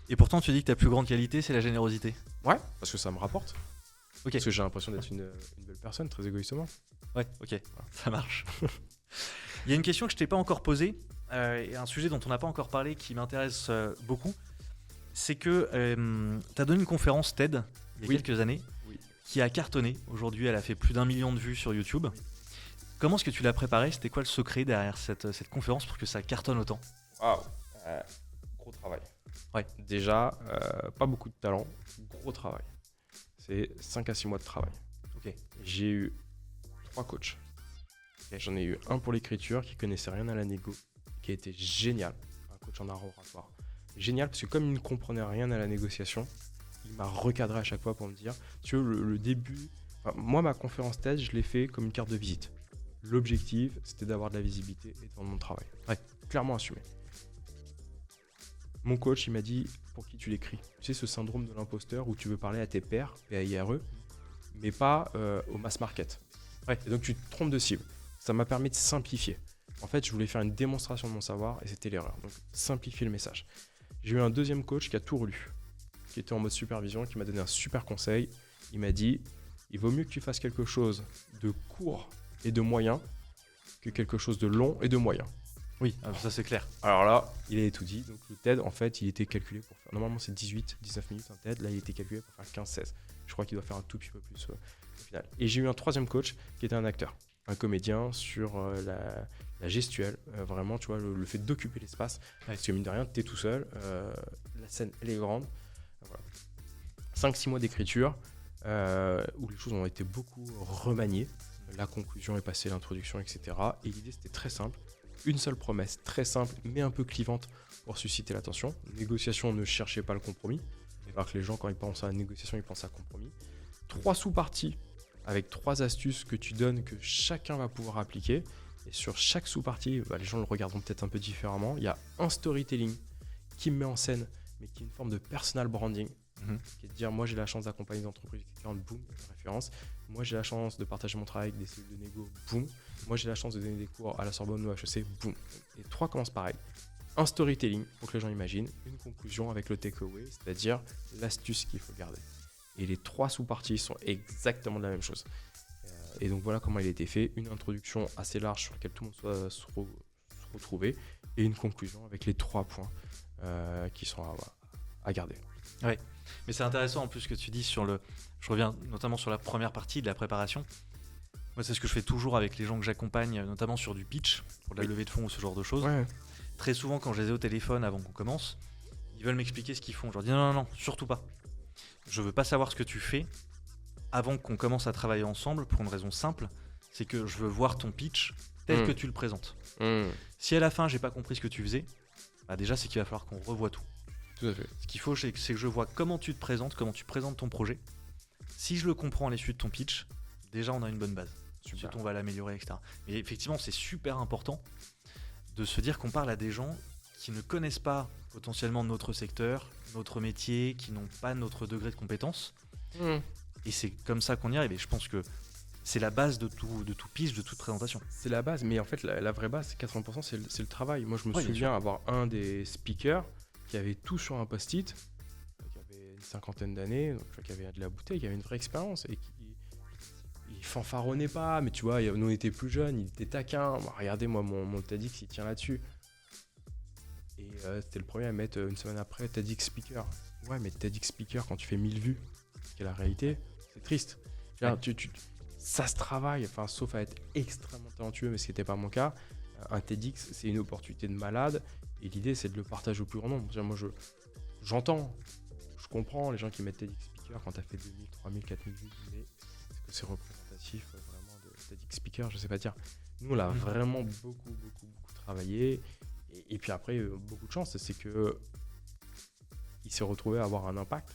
[SPEAKER 2] Et pourtant, tu dis que ta plus grande qualité, c'est la générosité.
[SPEAKER 1] Ouais, parce que ça me rapporte.
[SPEAKER 2] Ok.
[SPEAKER 1] Parce que j'ai l'impression d'être une belle personne, très égoïstement.
[SPEAKER 2] Ouais, ok, ça marche. Il y a une question que je t'ai pas encore posée, et un sujet dont on n'a pas encore parlé qui m'intéresse beaucoup. C'est que tu as donné une conférence TED il y a quelques années qui a cartonné. Aujourd'hui, elle a fait plus d'1 million de vues sur YouTube. Comment est-ce que tu l'as préparée ? C'était quoi le secret derrière cette conférence pour que ça cartonne autant ?
[SPEAKER 1] Waouh, gros travail.
[SPEAKER 2] Ouais.
[SPEAKER 1] Déjà, pas beaucoup de talent, gros travail. C'est 5 à 6 mois de travail.
[SPEAKER 2] Ok.
[SPEAKER 1] J'ai eu 3 coachs. J'en ai eu un pour l'écriture qui connaissait rien à la négo, qui a été génial. Un coach en art oratoire. Génial parce que comme il ne comprenait rien à la négociation, il m'a recadré à chaque fois pour me dire, tu vois, le début, moi ma conférence TED, je l'ai fait comme une carte de visite. L'objectif, c'était d'avoir de la visibilité et de vendre mon travail. Ouais, clairement assumé. Mon coach, il m'a dit, pour qui tu l'écris ? Tu sais, ce syndrome de l'imposteur où tu veux parler à tes pairs, PAIRE, mais pas au mass market. Ouais. Et donc tu te trompes de cible. Ça m'a permis de simplifier. En fait, je voulais faire une démonstration de mon savoir et c'était l'erreur. Donc simplifier le message. J'ai eu un deuxième coach qui a tout relu, qui était en mode supervision, qui m'a donné un super conseil. Il m'a dit, il vaut mieux que tu fasses quelque chose de court et de moyen que quelque chose de long et de moyen.
[SPEAKER 2] Oui, ça c'est clair.
[SPEAKER 1] Alors là, il avait tout dit. Donc le TED, en fait, il était calculé pour faire... Normalement, c'est 18-19 minutes un TED. Là, il était calculé pour faire 15-16. Je crois qu'il doit faire un tout petit peu plus au final. Et j'ai eu un troisième coach qui était un acteur, un comédien sur la gestuelle. Vraiment, tu vois, le fait d'occuper l'espace. Parce que mine de rien, t'es tout seul. La scène, elle est grande. Voilà. 5-6 mois d'écriture où les choses ont été beaucoup remaniées. La conclusion est passée, l'introduction, etc. Et l'idée, c'était très simple. Une seule promesse, très simple, mais un peu clivante pour susciter l'attention. Négociation, ne cherchez pas le compromis. Alors que les gens, quand ils pensent à la négociation, ils pensent à compromis. 3 sous-parties avec 3 astuces que tu donnes, que chacun va pouvoir appliquer. Et sur chaque sous-partie, les gens le regarderont peut-être un peu différemment. Il y a un storytelling qui me met en scène, mais qui est une forme de personal branding. Qui est de dire, moi j'ai la chance d'accompagner des entreprises différentes, boum, référence. Moi j'ai la chance de partager mon travail avec des cellules de négo, boum. Moi j'ai la chance de donner des cours à la Sorbonne ou à HEC, boum. Les 3 commencent pareil. Un storytelling pour que les gens imaginent, une conclusion avec le takeaway, c'est-à-dire l'astuce qu'il faut garder. Et les 3 sous-parties sont exactement de la même chose. Et donc voilà comment il a été fait, une introduction assez large sur laquelle tout le monde soit se retrouver et une conclusion avec les 3 points qui sont à garder.
[SPEAKER 2] Ouais. Mais c'est intéressant en plus ce que tu dis sur je reviens notamment sur la première partie de la préparation. Moi, c'est ce que je fais toujours avec les gens que j'accompagne, notamment sur du pitch, pour de la levée de fonds ou ce genre de choses.
[SPEAKER 1] Ouais.
[SPEAKER 2] Très souvent, quand je les ai au téléphone avant qu'on commence, ils veulent m'expliquer ce qu'ils font. Je leur dis non, surtout pas. Je veux pas savoir ce que tu fais avant qu'on commence à travailler ensemble pour une raison simple, c'est que je veux voir ton pitch tel que tu le présentes. Si à la fin, j'ai pas compris ce que tu faisais, déjà, c'est qu'il va falloir qu'on revoie tout.
[SPEAKER 1] Tout à fait.
[SPEAKER 2] Ce qu'il faut, c'est que je vois comment tu te présentes, comment tu présentes ton projet. Si je le comprends à l'issue de ton pitch, déjà on a une bonne base. Super. Ensuite, on va l'améliorer, etc. Mais effectivement, c'est super important de se dire qu'on parle à des gens qui ne connaissent pas potentiellement notre secteur, notre métier, qui n'ont pas notre degré de compétence. Et c'est comme ça qu'on y arrive. Et je pense que c'est la base de tout pitch, de toute présentation.
[SPEAKER 1] C'est la base, mais en fait, la vraie base, c'est 80%, c'est le travail. Moi, je me souviens avoir un des speakers qui avait tout sur un post-it, qui avait une 50aine d'années, donc qui avait de la bouteille, qui avait une vraie expérience et qui il fanfaronnait pas, mais tu vois, nous on était plus jeunes, il était taquin. Regardez, moi, mon TEDx, il tient là-dessus. Et c'était le premier à mettre une semaine après TEDx speaker. Ouais, mais TEDx speaker, quand tu fais 1000 vues, ce qui est la réalité, c'est triste. Genre, ça se travaille, enfin, sauf à être extrêmement talentueux, mais ce qui n'était pas mon cas. Un TEDx, c'est une opportunité de malade. Et l'idée, c'est de le partager au plus grand nombre. Moi, j'entends, je comprends les gens qui mettent TEDx speaker quand tu as fait 2000, 3000, 4000 vues, mais est-ce que c'est représentatif vraiment de TEDx speaker? Je sais pas dire. Nous, on l'a vraiment beaucoup travaillé. Et puis après, beaucoup de chance, c'est que il s'est retrouvé à avoir un impact.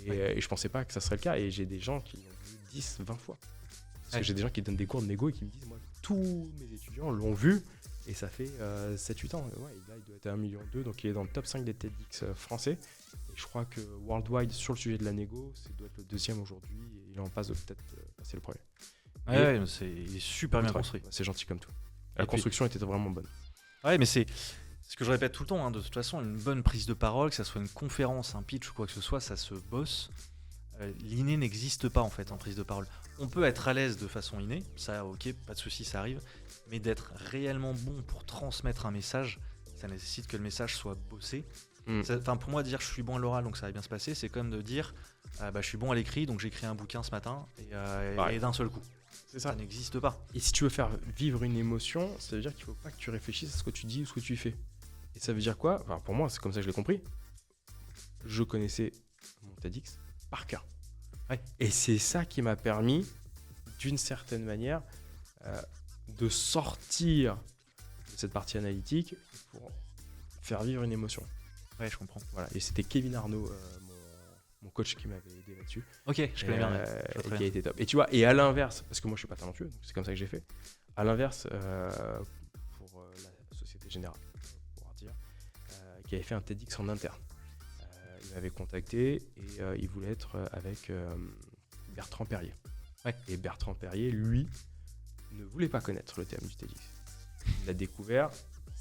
[SPEAKER 1] Et je pensais pas que ça serait le cas. Et j'ai des gens qui l'ont vu 10, 20 fois. Parce que j'ai des gens qui donnent des cours de négo et qui me disent, moi, tous mes étudiants l'ont vu Et ça fait 7-8 ans. Ouais, là, il doit être à 1,2 million, donc il est dans le top 5 des TEDx français. Et je crois que worldwide, sur le sujet de la négo, ça doit être le 2e aujourd'hui. Et il est en passe de peut-être passer le premier.
[SPEAKER 2] Ouais, il est super bien construit.
[SPEAKER 1] C'est gentil comme tout. La construction était vraiment bonne.
[SPEAKER 2] Ouais, mais c'est ce que je répète tout le temps. De toute façon, une bonne prise de parole, que ça soit une conférence, un pitch ou quoi que ce soit, ça se bosse. L'inné n'existe pas en fait en prise de parole. On peut être à l'aise de façon innée, ça ok, pas de souci, ça arrive. Mais d'être réellement bon pour transmettre un message, ça nécessite que le message soit bossé. Pour moi, dire je suis bon à l'oral donc ça va bien se passer, c'est comme de dire je suis bon à l'écrit donc j'ai écrit un bouquin ce matin et d'un seul coup.
[SPEAKER 1] C'est ça.
[SPEAKER 2] Ça n'existe pas.
[SPEAKER 1] Et si tu veux faire vivre une émotion, ça veut dire qu'il ne faut pas que tu réfléchisses à ce que tu dis ou ce que tu fais. Et ça veut dire quoi ? Enfin, pour moi, c'est comme ça que je l'ai compris. Je connaissais mon TEDx par cœur.
[SPEAKER 2] Ouais.
[SPEAKER 1] Et c'est ça qui m'a permis, d'une certaine manière, de sortir de cette partie analytique pour faire vivre une émotion.
[SPEAKER 2] Ouais, je comprends.
[SPEAKER 1] Voilà. Et c'était Kevin Arnaud, mon coach, qui m'avait aidé là-dessus.
[SPEAKER 2] Ok, je connais bien.
[SPEAKER 1] Et qui a été top. Et tu vois, et à l'inverse, parce que moi je suis pas talentueux, donc c'est comme ça que j'ai fait. À l'inverse, pour la Société Générale, pour dire, qui avait fait un TEDx en interne. Il m'avait contacté et il voulait être avec Bertrand Perrier.
[SPEAKER 2] Ouais.
[SPEAKER 1] Et Bertrand Perrier, lui, ne voulait pas connaître le thème du TEDx. Il l'a découvert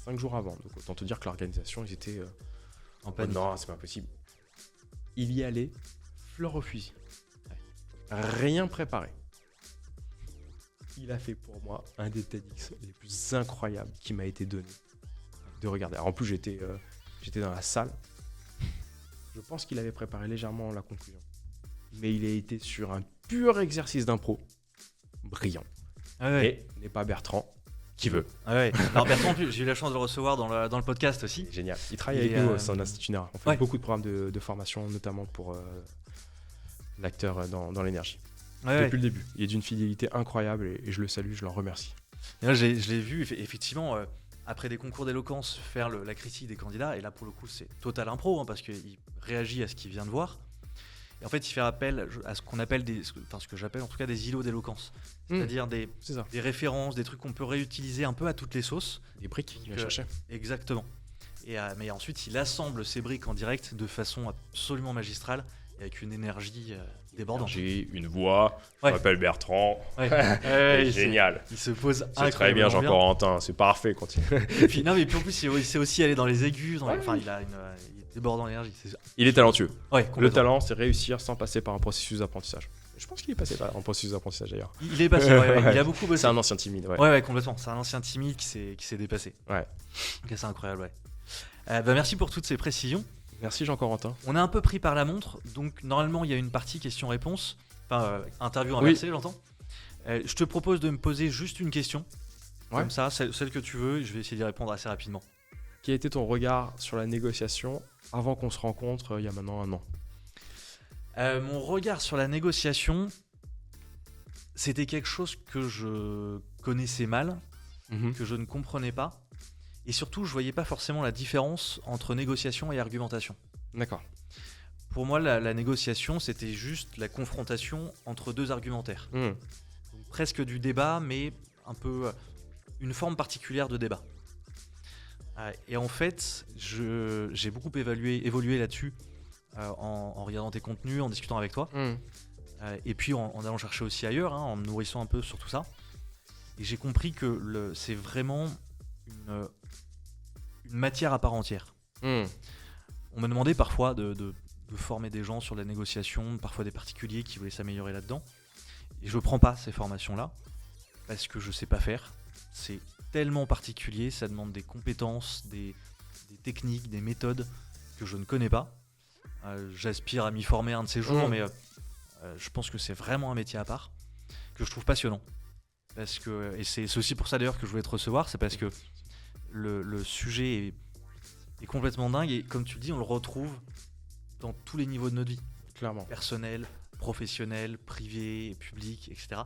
[SPEAKER 1] 5 jours avant. Donc autant te dire que l'organisation, ils étaient
[SPEAKER 2] en panique.
[SPEAKER 1] Non, c'est pas possible. Il y allait, fleur au fusil. Ouais. Rien préparé. Il a fait pour moi un des TEDx les plus incroyables qui m'a été donné de regarder. Alors en plus, j'étais dans la salle. Je pense qu'il avait préparé légèrement la conclusion. Mais il a été sur un pur exercice d'impro. Brillant.
[SPEAKER 2] Ah ouais.
[SPEAKER 1] Et n'est pas Bertrand qui veut.
[SPEAKER 2] Ah ouais. Alors Bertrand, j'ai eu la chance de le recevoir dans le podcast aussi.
[SPEAKER 1] Génial. Il travaille avec nous au sein de l'Institut Nera. On fait beaucoup de programmes de formation, notamment pour l'acteur dans l'énergie. Depuis le début. Il est d'une fidélité incroyable et je le salue, je l'en remercie.
[SPEAKER 2] Et là, je l'ai vu effectivement après des concours d'éloquence faire la critique des candidats. Et là, pour le coup, c'est total impro parce qu'il réagit à ce qu'il vient de voir. Et en fait, il fait appel à ce qu'on appelle ce que j'appelle en tout cas des îlots d'éloquence. C'est-à-dire des références, des trucs qu'on peut réutiliser un peu à toutes les sauces.
[SPEAKER 1] Des briques qu'il va chercher.
[SPEAKER 2] Exactement. Mais ensuite, il assemble ces briques en direct de façon absolument magistrale et avec une énergie débordante.
[SPEAKER 1] J'ai une voix, je m'appelle Bertrand.
[SPEAKER 2] Ouais,
[SPEAKER 1] génial.
[SPEAKER 2] Il se pose
[SPEAKER 1] c'est très bien, Jean-Corentin, c'est parfait.
[SPEAKER 2] Et puis en plus, il sait aussi aller dans les aigus. Il est débordant d'énergie.
[SPEAKER 1] Il est talentueux.
[SPEAKER 2] Ouais,
[SPEAKER 1] le talent, c'est réussir sans passer par un processus d'apprentissage. Je pense qu'il est passé par un processus d'apprentissage d'ailleurs.
[SPEAKER 2] Il est passé, il a beaucoup bossé.
[SPEAKER 1] C'est un ancien timide,
[SPEAKER 2] ouais, complètement. C'est un ancien timide qui s'est dépassé.
[SPEAKER 1] Ouais.
[SPEAKER 2] Okay, c'est incroyable, ouais. Merci pour toutes ces précisions.
[SPEAKER 1] Merci Jean-Corentin.
[SPEAKER 2] On est un peu pris par la montre, donc normalement il y a une partie questions-réponses, interview inversée, j'entends. Je te propose de me poser juste une question, comme ça, celle que tu veux, je vais essayer d'y répondre assez rapidement.
[SPEAKER 1] Quel était ton regard sur la négociation avant qu'on se rencontre il y a maintenant 1 an ?
[SPEAKER 2] Mon regard sur la négociation, c'était quelque chose que je connaissais mal, que je ne comprenais pas. Et surtout, je ne voyais pas forcément la différence entre négociation et argumentation.
[SPEAKER 1] D'accord.
[SPEAKER 2] Pour moi, la négociation, c'était juste la confrontation entre deux argumentaires. Donc, presque du débat, mais un peu une forme particulière de débat. Et en fait, j'ai beaucoup évolué là-dessus en regardant tes contenus, en discutant avec toi. Et puis en allant chercher aussi ailleurs, en me nourrissant un peu sur tout ça. Et j'ai compris que c'est vraiment une matière à part entière. On me demandait parfois de former des gens sur la négociation, parfois des particuliers qui voulaient s'améliorer là-dedans. Et je prends pas ces formations-là parce que je sais pas faire. C'est tellement particulier, ça demande des compétences, des techniques, des méthodes que je ne connais pas. J'aspire à m'y former un de ces jours, mais je pense que c'est vraiment un métier à part que je trouve passionnant. Et c'est aussi pour ça d'ailleurs que je voulais te recevoir, c'est parce que le sujet est complètement dingue et comme tu le dis, on le retrouve dans tous les niveaux de notre vie.
[SPEAKER 1] Clairement.
[SPEAKER 2] Personnel, professionnel, privé, public, etc.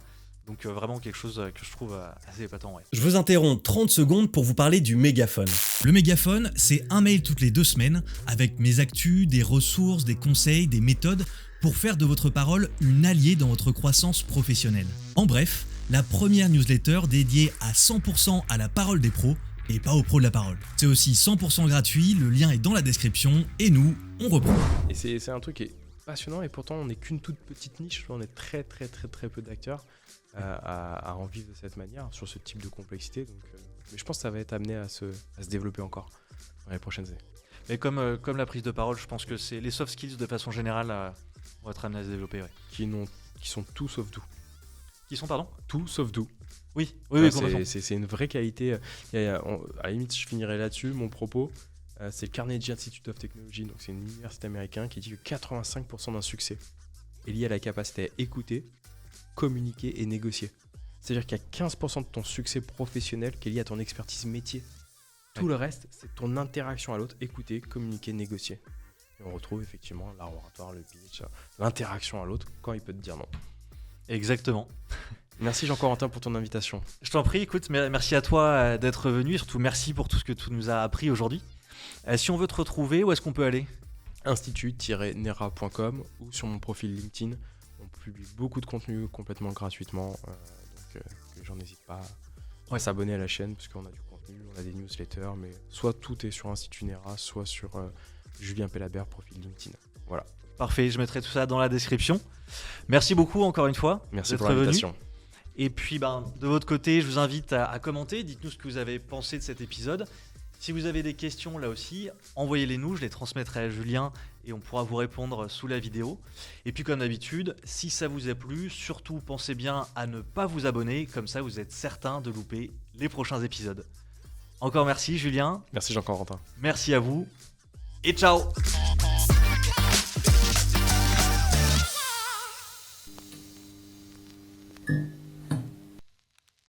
[SPEAKER 2] Donc vraiment quelque chose que je trouve assez épatant. Ouais.
[SPEAKER 3] Je vous interromps 30 secondes pour vous parler du Mégaphone. Le Mégaphone, c'est un mail toutes les 2 semaines avec mes actus, des ressources, des conseils, des méthodes pour faire de votre parole une alliée dans votre croissance professionnelle. En bref, la première newsletter dédiée à 100% à la parole des pros et pas aux pros de la parole. C'est aussi 100% gratuit, le lien est dans la description, et nous, on reprend.
[SPEAKER 1] Et c'est un truc qui est passionnant, et pourtant on n'est qu'une toute petite niche, on est très peu d'acteurs à en vivre de cette manière, sur ce type de complexité. Donc, mais je pense que ça va être amené à se développer encore dans les prochaines années.
[SPEAKER 2] Mais comme la prise de parole, je pense que c'est les soft skills de façon générale vont être amenés à se développer. Ouais.
[SPEAKER 1] Qui sont tout sauf doux.
[SPEAKER 2] Qui sont, pardon ?
[SPEAKER 1] Tout sauf doux.
[SPEAKER 2] Oui,
[SPEAKER 1] complètement. C'est une vraie qualité. À la limite, je finirai là-dessus, mon propos. C'est le Carnegie Institute of Technology, donc c'est une université américaine qui dit que 85% d'un succès est lié à la capacité à écouter, communiquer et négocier. C'est-à-dire qu'il y a 15% de ton succès professionnel qui est lié à ton expertise métier. Tout le reste, c'est ton interaction à l'autre, écouter, communiquer, négocier. Et on retrouve effectivement l'art oratoire, le pitch, l'interaction à l'autre quand il peut te dire non.
[SPEAKER 2] Exactement.
[SPEAKER 1] Merci Jean-Corentin pour ton invitation.
[SPEAKER 2] Je t'en prie, écoute, merci à toi d'être venu et surtout merci pour tout ce que tu nous as appris aujourd'hui. Si on veut te retrouver, où est-ce qu'on peut aller ?
[SPEAKER 1] Institut-nera.com ou sur mon profil LinkedIn. On publie beaucoup de contenu complètement gratuitement, donc que j'en hésite pas à s'abonner à la chaîne parce qu'on a du contenu, on a des newsletters, mais soit tout est sur Institut Nera, soit sur Julien Pelabert, profil LinkedIn. Voilà.
[SPEAKER 2] Parfait, je mettrai tout ça dans la description. Merci beaucoup encore une fois.
[SPEAKER 1] Merci pour l'invitation.
[SPEAKER 2] Venu. Et puis de votre côté, je vous invite à commenter, dites-nous ce que vous avez pensé de cet épisode. Si vous avez des questions là aussi, envoyez-les nous, je les transmettrai à Julien et on pourra vous répondre sous la vidéo. Et puis comme d'habitude, si ça vous a plu, surtout pensez bien à ne pas vous abonner, comme ça vous êtes certain de louper les prochains épisodes. Encore merci Julien.
[SPEAKER 1] Merci Jean-Corentin.
[SPEAKER 2] Merci à vous et ciao.